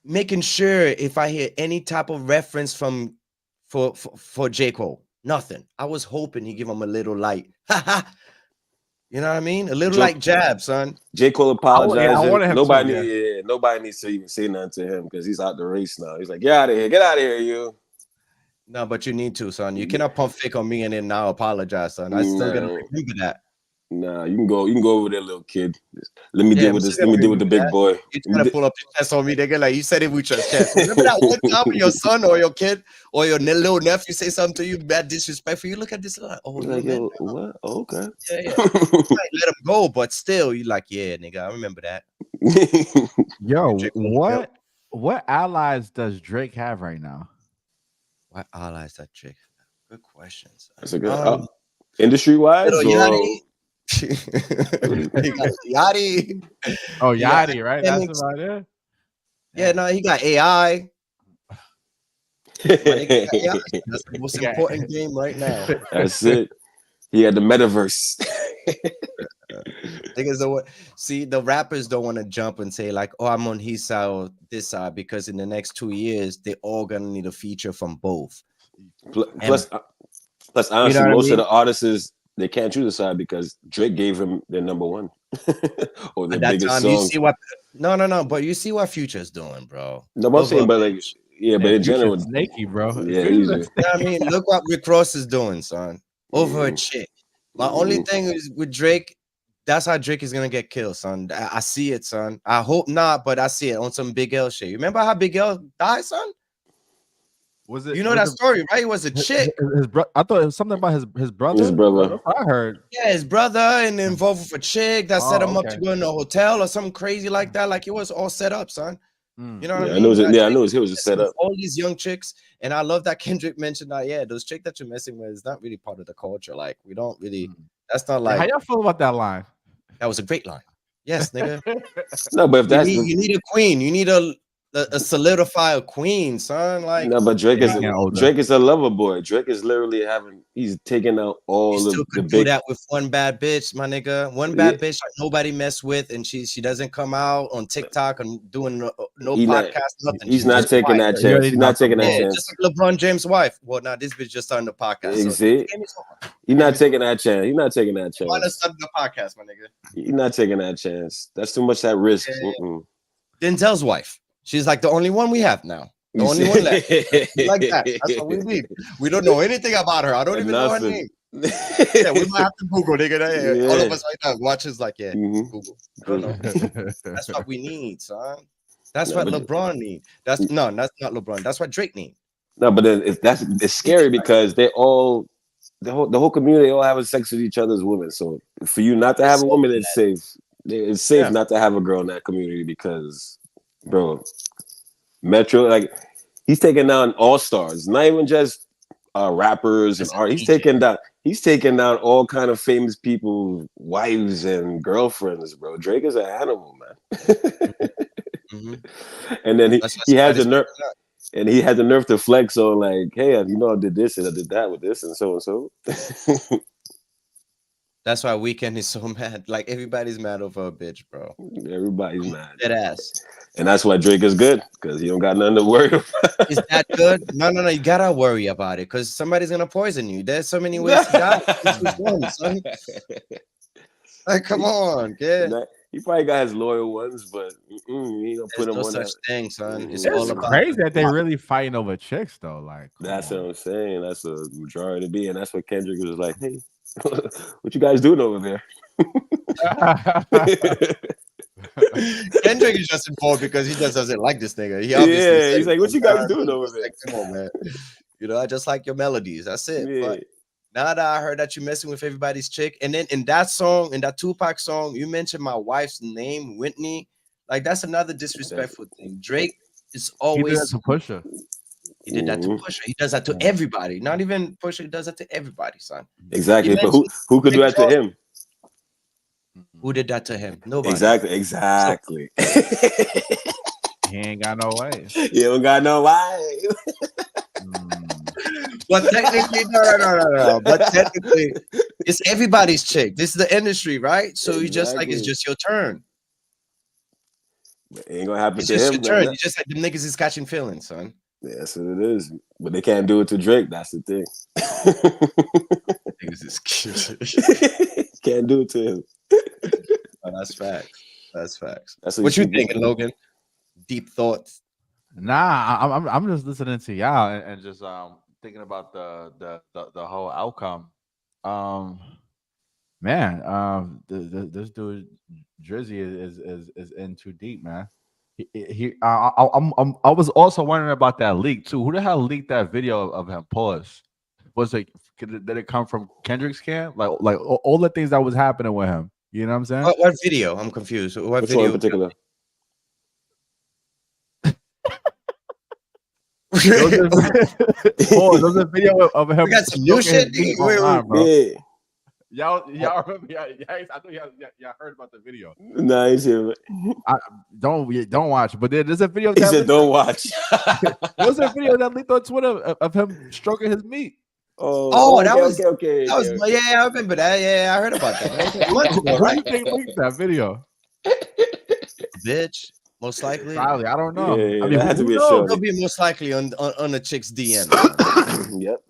making sure if I hear any type of reference from for J. Cole, nothing. I was hoping he give him a little light. You know what I mean? A little like jab, son. J. Cole apologizing. Nobody needs to even say nothing to him because he's out the race now. He's like, get out of here. Get out of here, you. No, but you need to, son. You cannot pump fake on me and then now apologize, son. I still gotta remember that. Nah, you can go over there, little kid. Let me deal with this. Let me deal with the big boy. You trying to pull up your chest on me, nigga? Like you said it with your chest. Remember that one time when your son or your kid or your little nephew say something to you bad disrespectful? You look at this like, oh, like, yo, what? Oh, okay. Yeah. You might let him go, but still, you like, yeah, nigga, I remember that. Yo, what allies does Drake have right now? What allies that Drake? Good questions. That's a good industry wise. Yachty. Oh, Yachty, right? That's about it. Yeah, no, he got AI. That's the most important game right now. That's it. He had the metaverse. Niggas don't see the rappers don't want to jump and say like, oh, I'm on his side or this side because in the next 2 years they all gonna need a feature from both. Plus, honestly, most of the artists they can't choose a side because Drake gave him their number one or their biggest song. You see what? No. But you see what Future's doing, bro. No, I'm saying, but like, but in general, snaky, bro. Yeah, you know what I mean, look what Rick Ross is doing, son. Over a chick. My only thing is with Drake. That's how Drake is gonna get killed, son. I see it, son. I hope not, but I see it on some Big L shit. You remember how Big L died, son? Was it? You know that story, right? It was a chick. I thought it was something about his brother. His brother. I heard. Yeah, his brother and involved with a chick that set him up to go in a hotel or something crazy like that. Like it was all set up, son. You know what I mean? I know it was a setup. All these young chicks, and I love that Kendrick mentioned that. Yeah, those chicks that you're messing with is not really part of the culture. Like we don't really. That's not like. How y'all feel about that line? That was a great line. Yes, nigga. No, but if that's you need a queen, you need a solidify a queen, son. Like No, but Drake getting older. is a lover boy. Drake is literally he's taking out you all still of the could do big. that with one bad bitch, my nigga. One bad bitch that nobody mess with, and she doesn't come out on TikTok and doing no podcast, nothing. He's She's not just taking quiet. that chance. He's not taking that Yeah, chance. just like LeBron James' wife. Well, now this bitch just starting the podcast. So He's not taking that chance. He's not taking that chance. Why not start the podcast, my nigga? He's not taking that chance. That's too much at risk. Denzel's wife. She's like the only one we have now. The only one left. Like that. That's what we need. We don't know anything about her. I don't even know her name. Yeah, we might have to Google, nigga. Yeah. All of us right now watches like, Google. I don't know. That's what we need, son. That's what LeBron need. That's not LeBron. That's what Drake need. No, but it's scary because they all the whole community all having sex with each other's women. So for you not to have a woman, it's safe. It's safe not to have a girl in that community because, bro, Metro, like he's taking down all stars, not even just rappers and art. He's taking down all kind of famous people, wives and girlfriends, bro. Drake is an animal, man. And then he has the nerve, and he had the nerve to flex on like, hey, you know, I did this and I did that with this and so and so. That's why Weeknd is so mad. Like everybody's mad over a bitch, bro. Everybody's mad. Dead ass. And that's why Drake is good, because he don't got nothing to worry about. Is that good? No. You gotta worry about it because somebody's gonna poison you. There's so many ways to die. Son. Like, come on, kid. He probably got his loyal ones, but he don't put them no on such that thing, son. It's all about crazy that they really fighting over chicks, though. Like, that's what I'm saying. That's a majority to be, and that's what Kendrick was like, hey, what you guys doing over there? Kendrick is just involved because he just doesn't like this nigga. He's like, what you guys doing over there? Like, come on, man. You know, I just like your melodies. That's it. Yeah. But now that I heard that you're messing with everybody's chick, and then in that song, in that Tupac song, you mentioned my wife's name, Whitney. Like that's another disrespectful thing. Drake is always. He did that to Pusha. He did that to Pusha. He does that to everybody. Not even Pusha. He does that to everybody, son. Exactly. But who could do that to him? Who did that to him? Nobody. Exactly. He ain't got no way. He don't got no way. But technically, no. But technically, it's everybody's chick. This is the industry, right? So you just like, it's just your turn. It ain't gonna happen It's to just him. your turn. You just like the niggas is catching feelings, son. Yeah, that's what it is. But they can't do it to Drake. That's the thing. Niggas is cute. Can't do it to him. Oh, that's facts. That's facts. That's what you thinking, Logan? Deep thoughts. Nah, I'm just listening to y'all and just thinking about the whole outcome. Man, this dude Drizzy is in too deep, man. I was also wondering about that leak too. Who the hell leaked that video of him? Pause. Did it come from Kendrick's camp? Like all the things that was happening with him. You know what I'm saying? What video? I'm confused. What Which video one in particular? There's a video of him. We got some new shit. Wait. Y'all remember? I know y'all heard about the video. Nah, he's here. Don't watch. But there's a video. He said, "Don't watch." There's a video that leaked on Twitter of him stroking his meat. That was okay. Yeah, I remember that. Yeah, I heard about that. Who do you think leaked that video? Bitch, most likely. Probably, I don't know. Yeah, I mean, had to be a It'll show. be most likely on a chick's DM. Yep.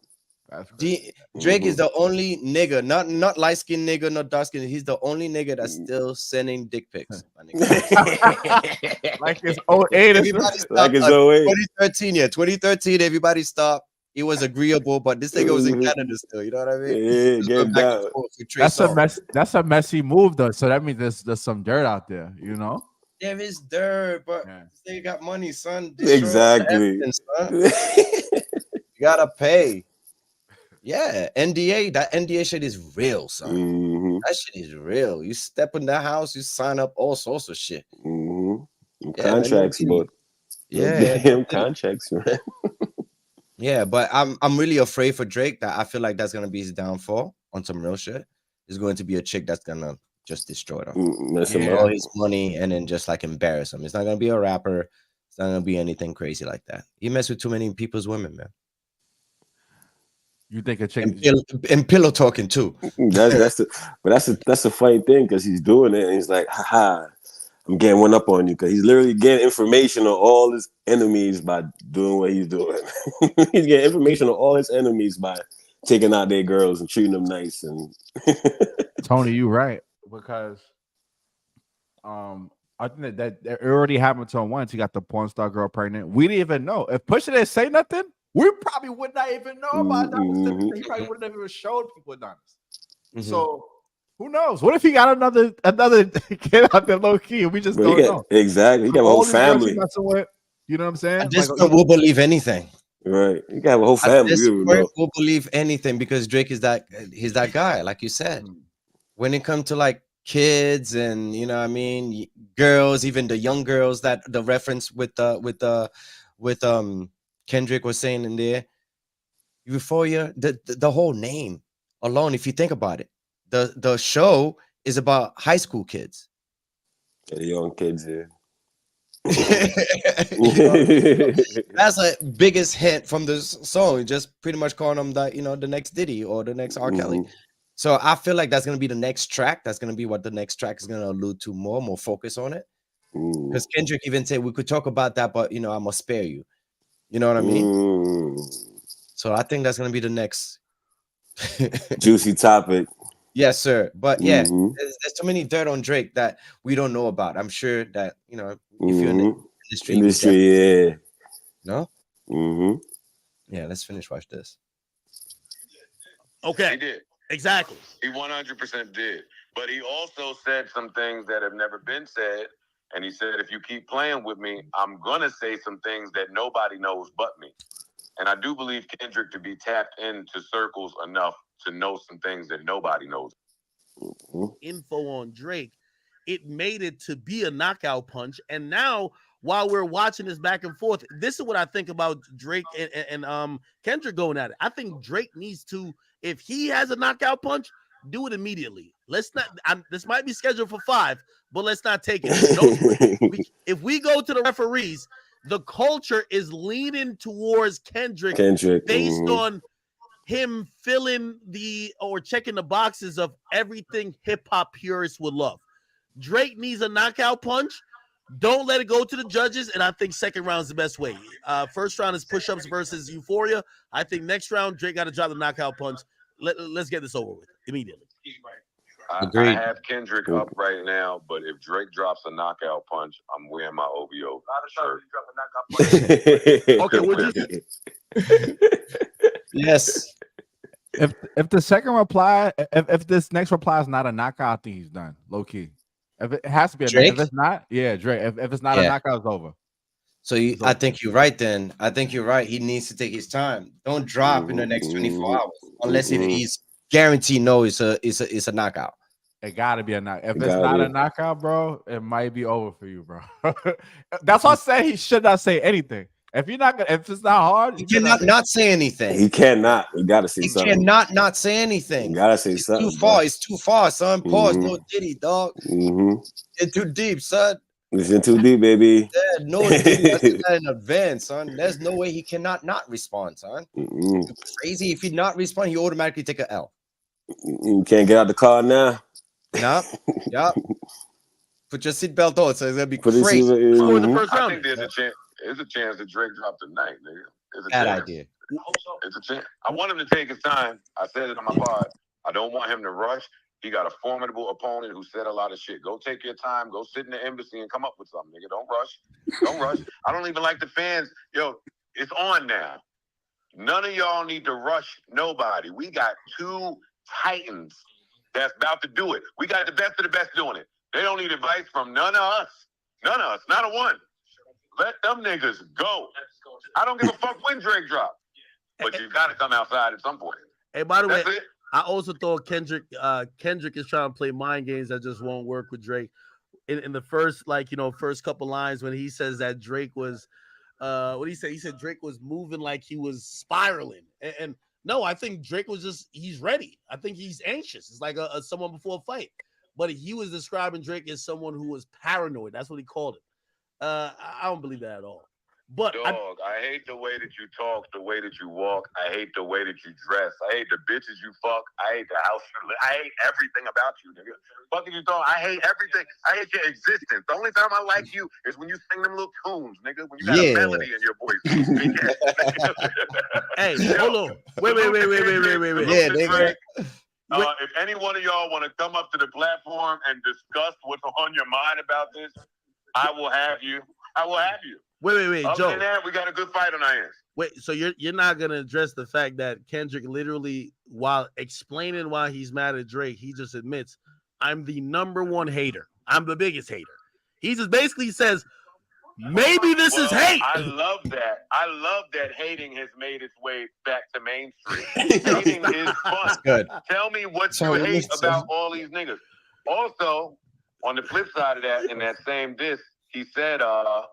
Drake is the only nigga, not light skinned nigga, not dark skinned. He's the only nigga that's still sending dick pics. Like it's 08. Everybody stopped. Like it's 08. 2013, yeah, 2013. Everybody stopped. It was agreeable, but this nigga was in Canada still. You know what I mean? Yeah, get down. That's a messy move though. So that means there's some dirt out there. You know. There is dirt, but this nigga got money, son. Exactly. Son. You gotta pay. Yeah, NDA. That NDA shit is real, son. Mm-hmm. That shit is real. You step in that house, you sign up all sorts of shit. Mm-hmm. Contracts, but contracts, man. Yeah, but I'm really afraid for Drake that I feel like that's gonna be his downfall on some real shit. There's going to be a chick that's gonna just destroy him. All his money and then just like embarrass him. It's not gonna be a rapper. It's not gonna be anything crazy like that. You mess with too many people's women, man. You think a chick And pillow talking too. That's the funny thing because he's doing it and he's like, haha, I'm getting one up on you because he's literally getting information on all his enemies by doing what he's doing. He's getting information on all his enemies by taking out their girls and treating them nice. And Tony, you right, because I think that it already happened to him once. He got the porn star girl pregnant. We didn't even know. If Pusha didn't say nothing, we probably would not even know about that. He probably wouldn't have even showed people Adonis. So who knows? What if he got another kid out there low key and we just don't know? Exactly. He got a whole family. You know what I'm saying? At this point, we'll believe anything. Right. You got a whole family. At this point, we'll believe anything because Drake is he's that guy, like you said. When it comes to like kids and you know what I mean, girls, even the young girls that the reference with Kendrick was saying in there, Euphoria, the whole name alone, if you think about it, the show is about high school kids. Yeah, the young kids here. That's a biggest hint from this song. Just pretty much calling them the next Diddy or the next R. Kelly. So I feel like that's gonna be the next track. That's gonna be what the next track is gonna allude to more focus on it. Because Kendrick even said we could talk about that, but I must spare you. You know what I mean? So I think that's gonna be the next juicy topic. Yes, sir. But yeah, there's too many dirt on Drake that we don't know about. I'm sure that if you're in the industry, yeah. No? Yeah, let's watch this. Okay. He did. Exactly. He 100% did. But he also said some things that have never been said. And he said, if you keep playing with me, I'm going to say some things that nobody knows but me. And I do believe Kendrick to be tapped into circles enough to know some things that nobody knows. Info on Drake, it made it to be a knockout punch. And now, while we're watching this back and forth, this is what I think about Drake and Kendrick going at it. I think Drake needs to, if he has a knockout punch, do it immediately. Let's not. This might be scheduled for 5, but let's not take it. If we go to the referees, the culture is leaning towards Kendrick based on him filling or checking the boxes of everything hip hop purists would love. Drake needs a knockout punch. Don't let it go to the judges, and I think second round is the best way. First round is push-ups versus Euphoria. I think next round Drake got to drop the knockout punch. Let's get this over with immediately. I have Kendrick up right now, but if Drake drops a knockout punch, I'm wearing my OVO shirt. Okay, would you? Yes. If the second reply, if this next reply is not a knockout, I think he's done. Low key. If it has to be Drake? if it's not, yeah, Drake. If it's not a knockout, it's over. So I think you're right. Then I think you're right. He needs to take his time. Don't drop in the next 24 hours unless he's guaranteed. No, it's a knockout. It gotta be a knockout. If it's not a knockout, bro, it might be over for you, bro. That's why I said he should not say anything. If it's not hard, he cannot not say anything. He cannot. You gotta say something. He cannot not say anything. You gotta say something. Too far. It's too far, son. Pause. No Diddy, dog. It's too deep, son. It's in too deep, baby. Yeah, no Diddy. I said that in advance, son. There's no way he cannot not respond, son. You're crazy. If he not respond, he automatically take a L. You can't get out the car now. Yup. Put your seatbelt on, so it's gonna be crazy. I think there's a chance. There's a chance that Drake dropped tonight, nigga. There's a chance. Idea. It's a chance. I want him to take his time. I said it on my pod. I don't want him to rush. He got a formidable opponent who said a lot of shit. Go take your time. Go sit in the embassy and come up with something, nigga. Don't rush. Don't rush. I don't even like the fans. Yo, it's on now. None of y'all need to rush nobody. We got 2 titans that's about to do it. We got the best of the best doing it. They don't need advice from none of us. None of us. Not a one. Let them niggas go. I don't give a fuck when Drake drop. But you got to come outside at some point. Hey, by the way, I also thought Kendrick is trying to play mind games that just won't work with Drake. In the first couple lines when he says that Drake was what did he say? He said Drake was moving like he was spiraling. And no, I think Drake was he's ready. I think he's anxious. It's like someone before a fight. But he was describing Drake as someone who was paranoid. That's what he called it. I don't believe that at all. But Dog, I hate the way that you talk, the way that you walk. I hate the way that you dress. I hate the bitches you fuck. I hate the house you live. I hate everything about you, nigga. Fucking you talk. I hate everything. I hate your existence. The only time I like you is when you sing them little tunes, nigga. When you got a melody in your voice. Hey, hold on. Wait. Yeah, nigga. If any one of y'all want to come up to the platform and discuss what's on your mind about this, I will have you. I will have you. Wait, Other Joe. than that, we got a good fight on our hands. Wait, so you're not gonna address the fact that Kendrick literally, while explaining why he's mad at Drake, he just admits, I'm the #1 hater. I'm the biggest hater. He just basically says, maybe this is hate. I love that. I love that hating has made its way back to mainstream. Hating is fun. Good. Tell me what So you hate listen. about all these niggas. Also, on the flip side of that, in that same diss, he said, I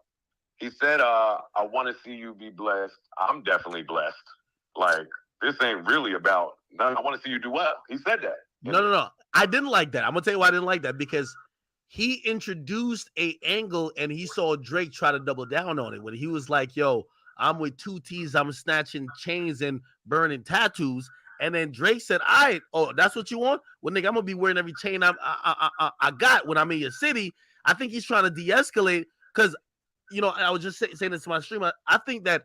want to see you be blessed. I'm definitely blessed. Like, this ain't really about, I want to see you do well. He said that. No. I didn't like that. I'm gonna tell you why I didn't like that, because he introduced a angle and he saw Drake try to double down on it when he was like, yo, I'm with 2 T's, I'm snatching chains and burning tattoos. And then Drake said, all right, oh, that's what you want? Well, nigga, I'm gonna be wearing every chain I got when I'm in your city. I think he's trying to de-escalate because, you know, I was just saying this to my stream. I think that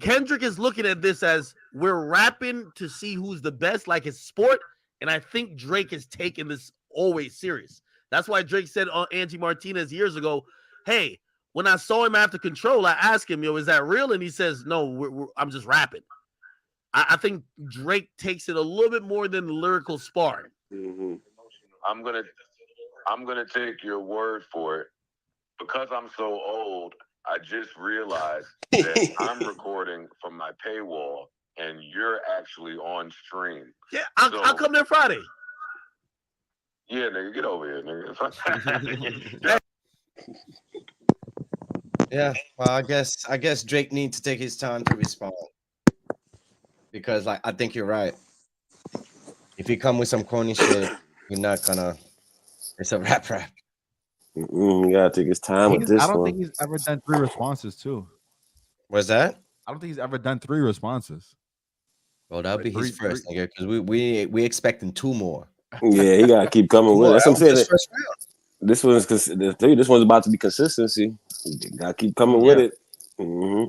Kendrick is looking at this as we're rapping to see who's the best, like it's sport. And I think Drake is taking this always serious. That's why Drake said on Angie Martinez years ago, hey, when I saw him after Control, I asked him, yo, is that real? And he says, no, I'm just rapping. I think Drake takes it a little bit more than lyrical sparring. Mm-hmm. I'm gonna take your word for it. Because I'm so old, I just realized that I'm recording from my paywall and you're actually on stream. Yeah, I'll come there Friday. Yeah, nigga, get over here, nigga. Yeah, well, I guess Drake needs to take his time to respond, because like I think you're right. If he come with some corny shit, you're not gonna. It's a rap. You gotta take his time with this I don't one. think he's ever done 3 responses too. What's that? I don't think he's ever done 3 responses. Well, that'll be his first, nigga, because we expecting 2 more. Yeah, he gotta keep coming with it. That's what I'm saying. First round. This one's about to be consistency. You gotta keep coming with it. Mm-hmm.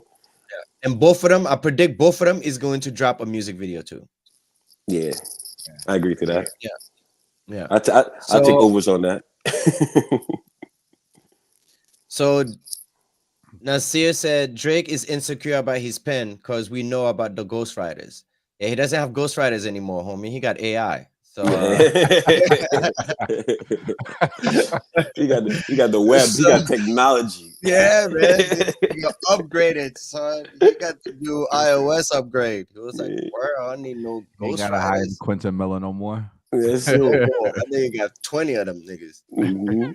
And both of them, I predict both of them is going to drop a music video too. Yeah, I agree to that. Yeah. I'll take overs on that. So Nasir said Drake is insecure about his pen because we know about the ghostwriters. Yeah, he doesn't have ghostwriters anymore, homie. He got AI. So he got the web. He got technology. Yeah, man. You upgraded, son. You got to do iOS upgrade. It was like, where I need no He gotta hire Quentin Miller no more. Yes, I think you got 20 of them niggas. Mm-hmm.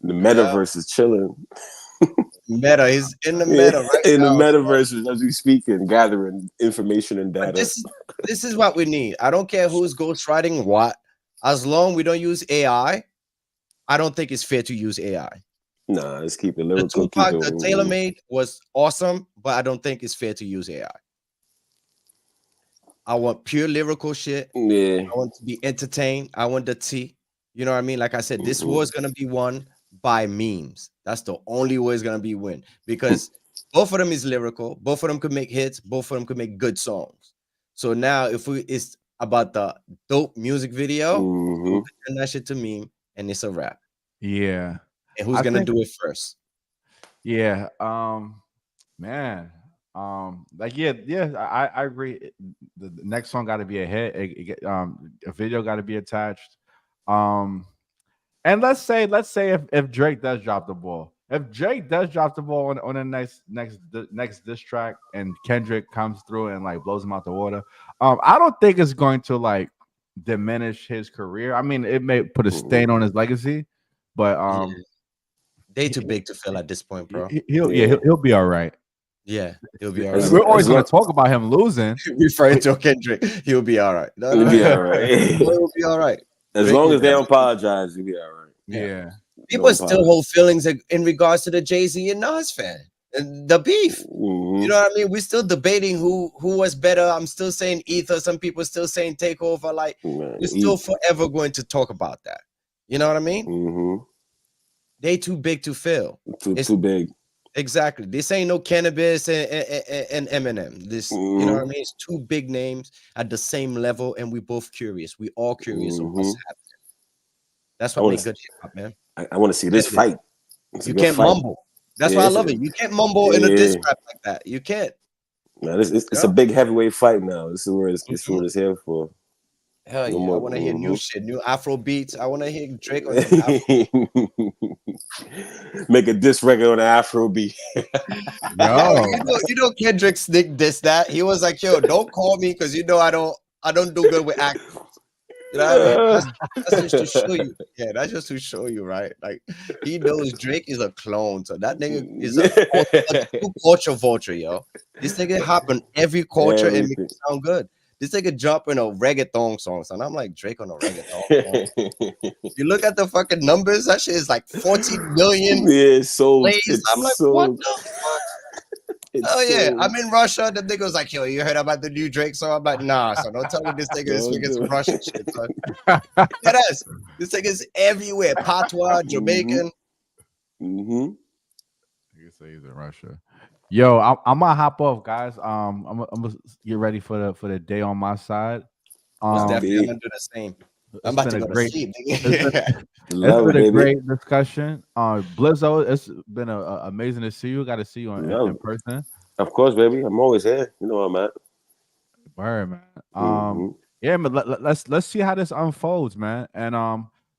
The metaverse is chilling. Meta is in the meta right in now. The metaverse as we speak and gathering information and data. This is what we need. I don't care who's ghostwriting what. As long we don't use AI, I don't think it's fair to use AI. Nah, let's keep it lyrical. The tailor-made was awesome, but I don't think it's fair to use AI. I want pure lyrical shit. Yeah. I want to be entertained. I want the tea. You know what I mean? Like I said, this war is gonna be won by memes. That's the only way it's gonna be win, because both of them is lyrical. Both of them could make hits. Both of them could make good songs. So now, if it's about the dope music video, turn that shit to meme, and it's a rap. Yeah. And who's gonna do it first? Yeah. Man. Like I agree. The next song got to be a hit. A video got to be attached. And let's say if Drake does drop the ball, if Drake does drop the ball on the next diss track, and Kendrick comes through and like blows him out the water, I don't think it's going to like diminish his career. I mean, it may put a stain on his legacy, but they too big to fail at this point, bro. He'll be all right. Yeah, he'll be all right. We're always going to talk about him losing. Referring to Kendrick, he'll be all right. He'll be all right. He'll be all right. As long as they don't apologize, he'll be all right. Yeah. people still hold feelings in regards to the Jay-Z and Nas fan and the beef. You know what I mean? We're still debating who was better. I'm still saying Ether. Some people still saying Takeover. Like, we're still forever going to talk about that. You know what I mean? They too big to fail. Too big. Exactly. This ain't no Cannabis and Eminem. This, you know what I mean? It's two big names at the same level, and we both curious. We all curious of what's happening. That's what makes good hip hop, man. I want to see this fight. You can't mumble. That's why I love it. You can't mumble in a diss rap like that. You can't. Man, it's a big heavyweight fight now. This is where it's here for. Hell yeah! I want to hear new shit, new Afro beats. I want to hear Drake on the Afro. Make a diss record on the Afro beat. Yo, you know Kendrick Nick dissed that. He was like, "Yo, don't call me because you know I don't do good with actors." You know what I mean? That's just to show you. Yeah, that's just to show you, right? Like, he knows Drake is a clone, so that nigga is a true culture vulture, yo. This nigga hop on every culture and make it sound good. This nigga jump in a reggaeton song, and I'm like, Drake on a reggaeton song. You look at the fucking numbers, that shit is like 14 million plays. I'm like, what the fuck? Oh yeah, I'm in Russia. The nigga was like, "Yo, you heard about the new Drake song?" I'm like, "Nah, so don't tell me this nigga is speaking some Russian shit, son." This nigga is everywhere. Patois, Jamaican. You say he's in Russia. Yo, I'm gonna hop off, guys. I'm gonna get ready for the day on my side. Definitely, I'm gonna do the same. I'm about to go to sleep. It's been a great discussion. Blizzo, it's been amazing to see you. Got to see you in person. Of course, baby. I'm always here. You know where I'm at. Word, man. Yeah, but let's see how this unfolds, man. And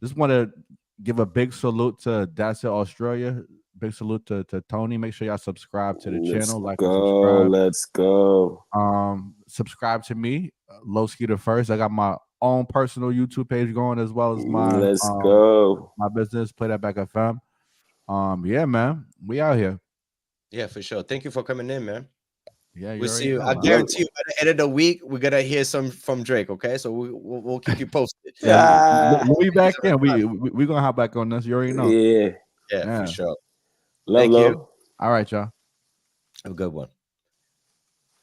just want to give a big salute to That's It Australia. Big salute to Tony. Make sure y'all subscribe to the channel. Like and subscribe. Let's go. Subscribe to me, Low Skeeter First. I got my own personal YouTube page going as well as my my business, Play That Back FM. Yeah, man. We out here. Yeah, for sure. Thank you for coming in, man. Yeah, we'll see you. I guarantee you by the end of the week, we're gonna hear some from Drake. Okay, so we'll keep you posted. We'll be back in. We're gonna hop back on this. You already know. Yeah, for sure. Thank you. All right, y'all. Have a good one.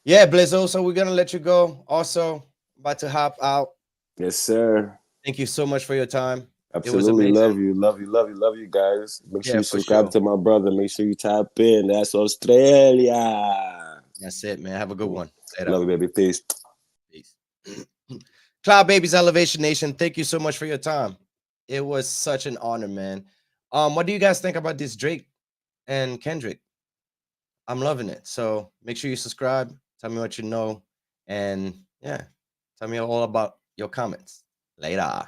Yeah, Blizzo. So we're gonna let you go. Also, about to hop out. Yes, sir. Thank you so much for your time. Absolutely. Love you guys. Make sure you subscribe to my brother. Make sure you tap in. That's Australia. That's it, man. Have a good one. Love you, baby. Peace. Cloud Babies, Elevation Nation, thank you so much for your time. It was such an honor, man. What do you guys think about this Drake and Kendrick? I'm loving it. So make sure you subscribe. Tell me what you know. And yeah, tell me all about your comments. Later.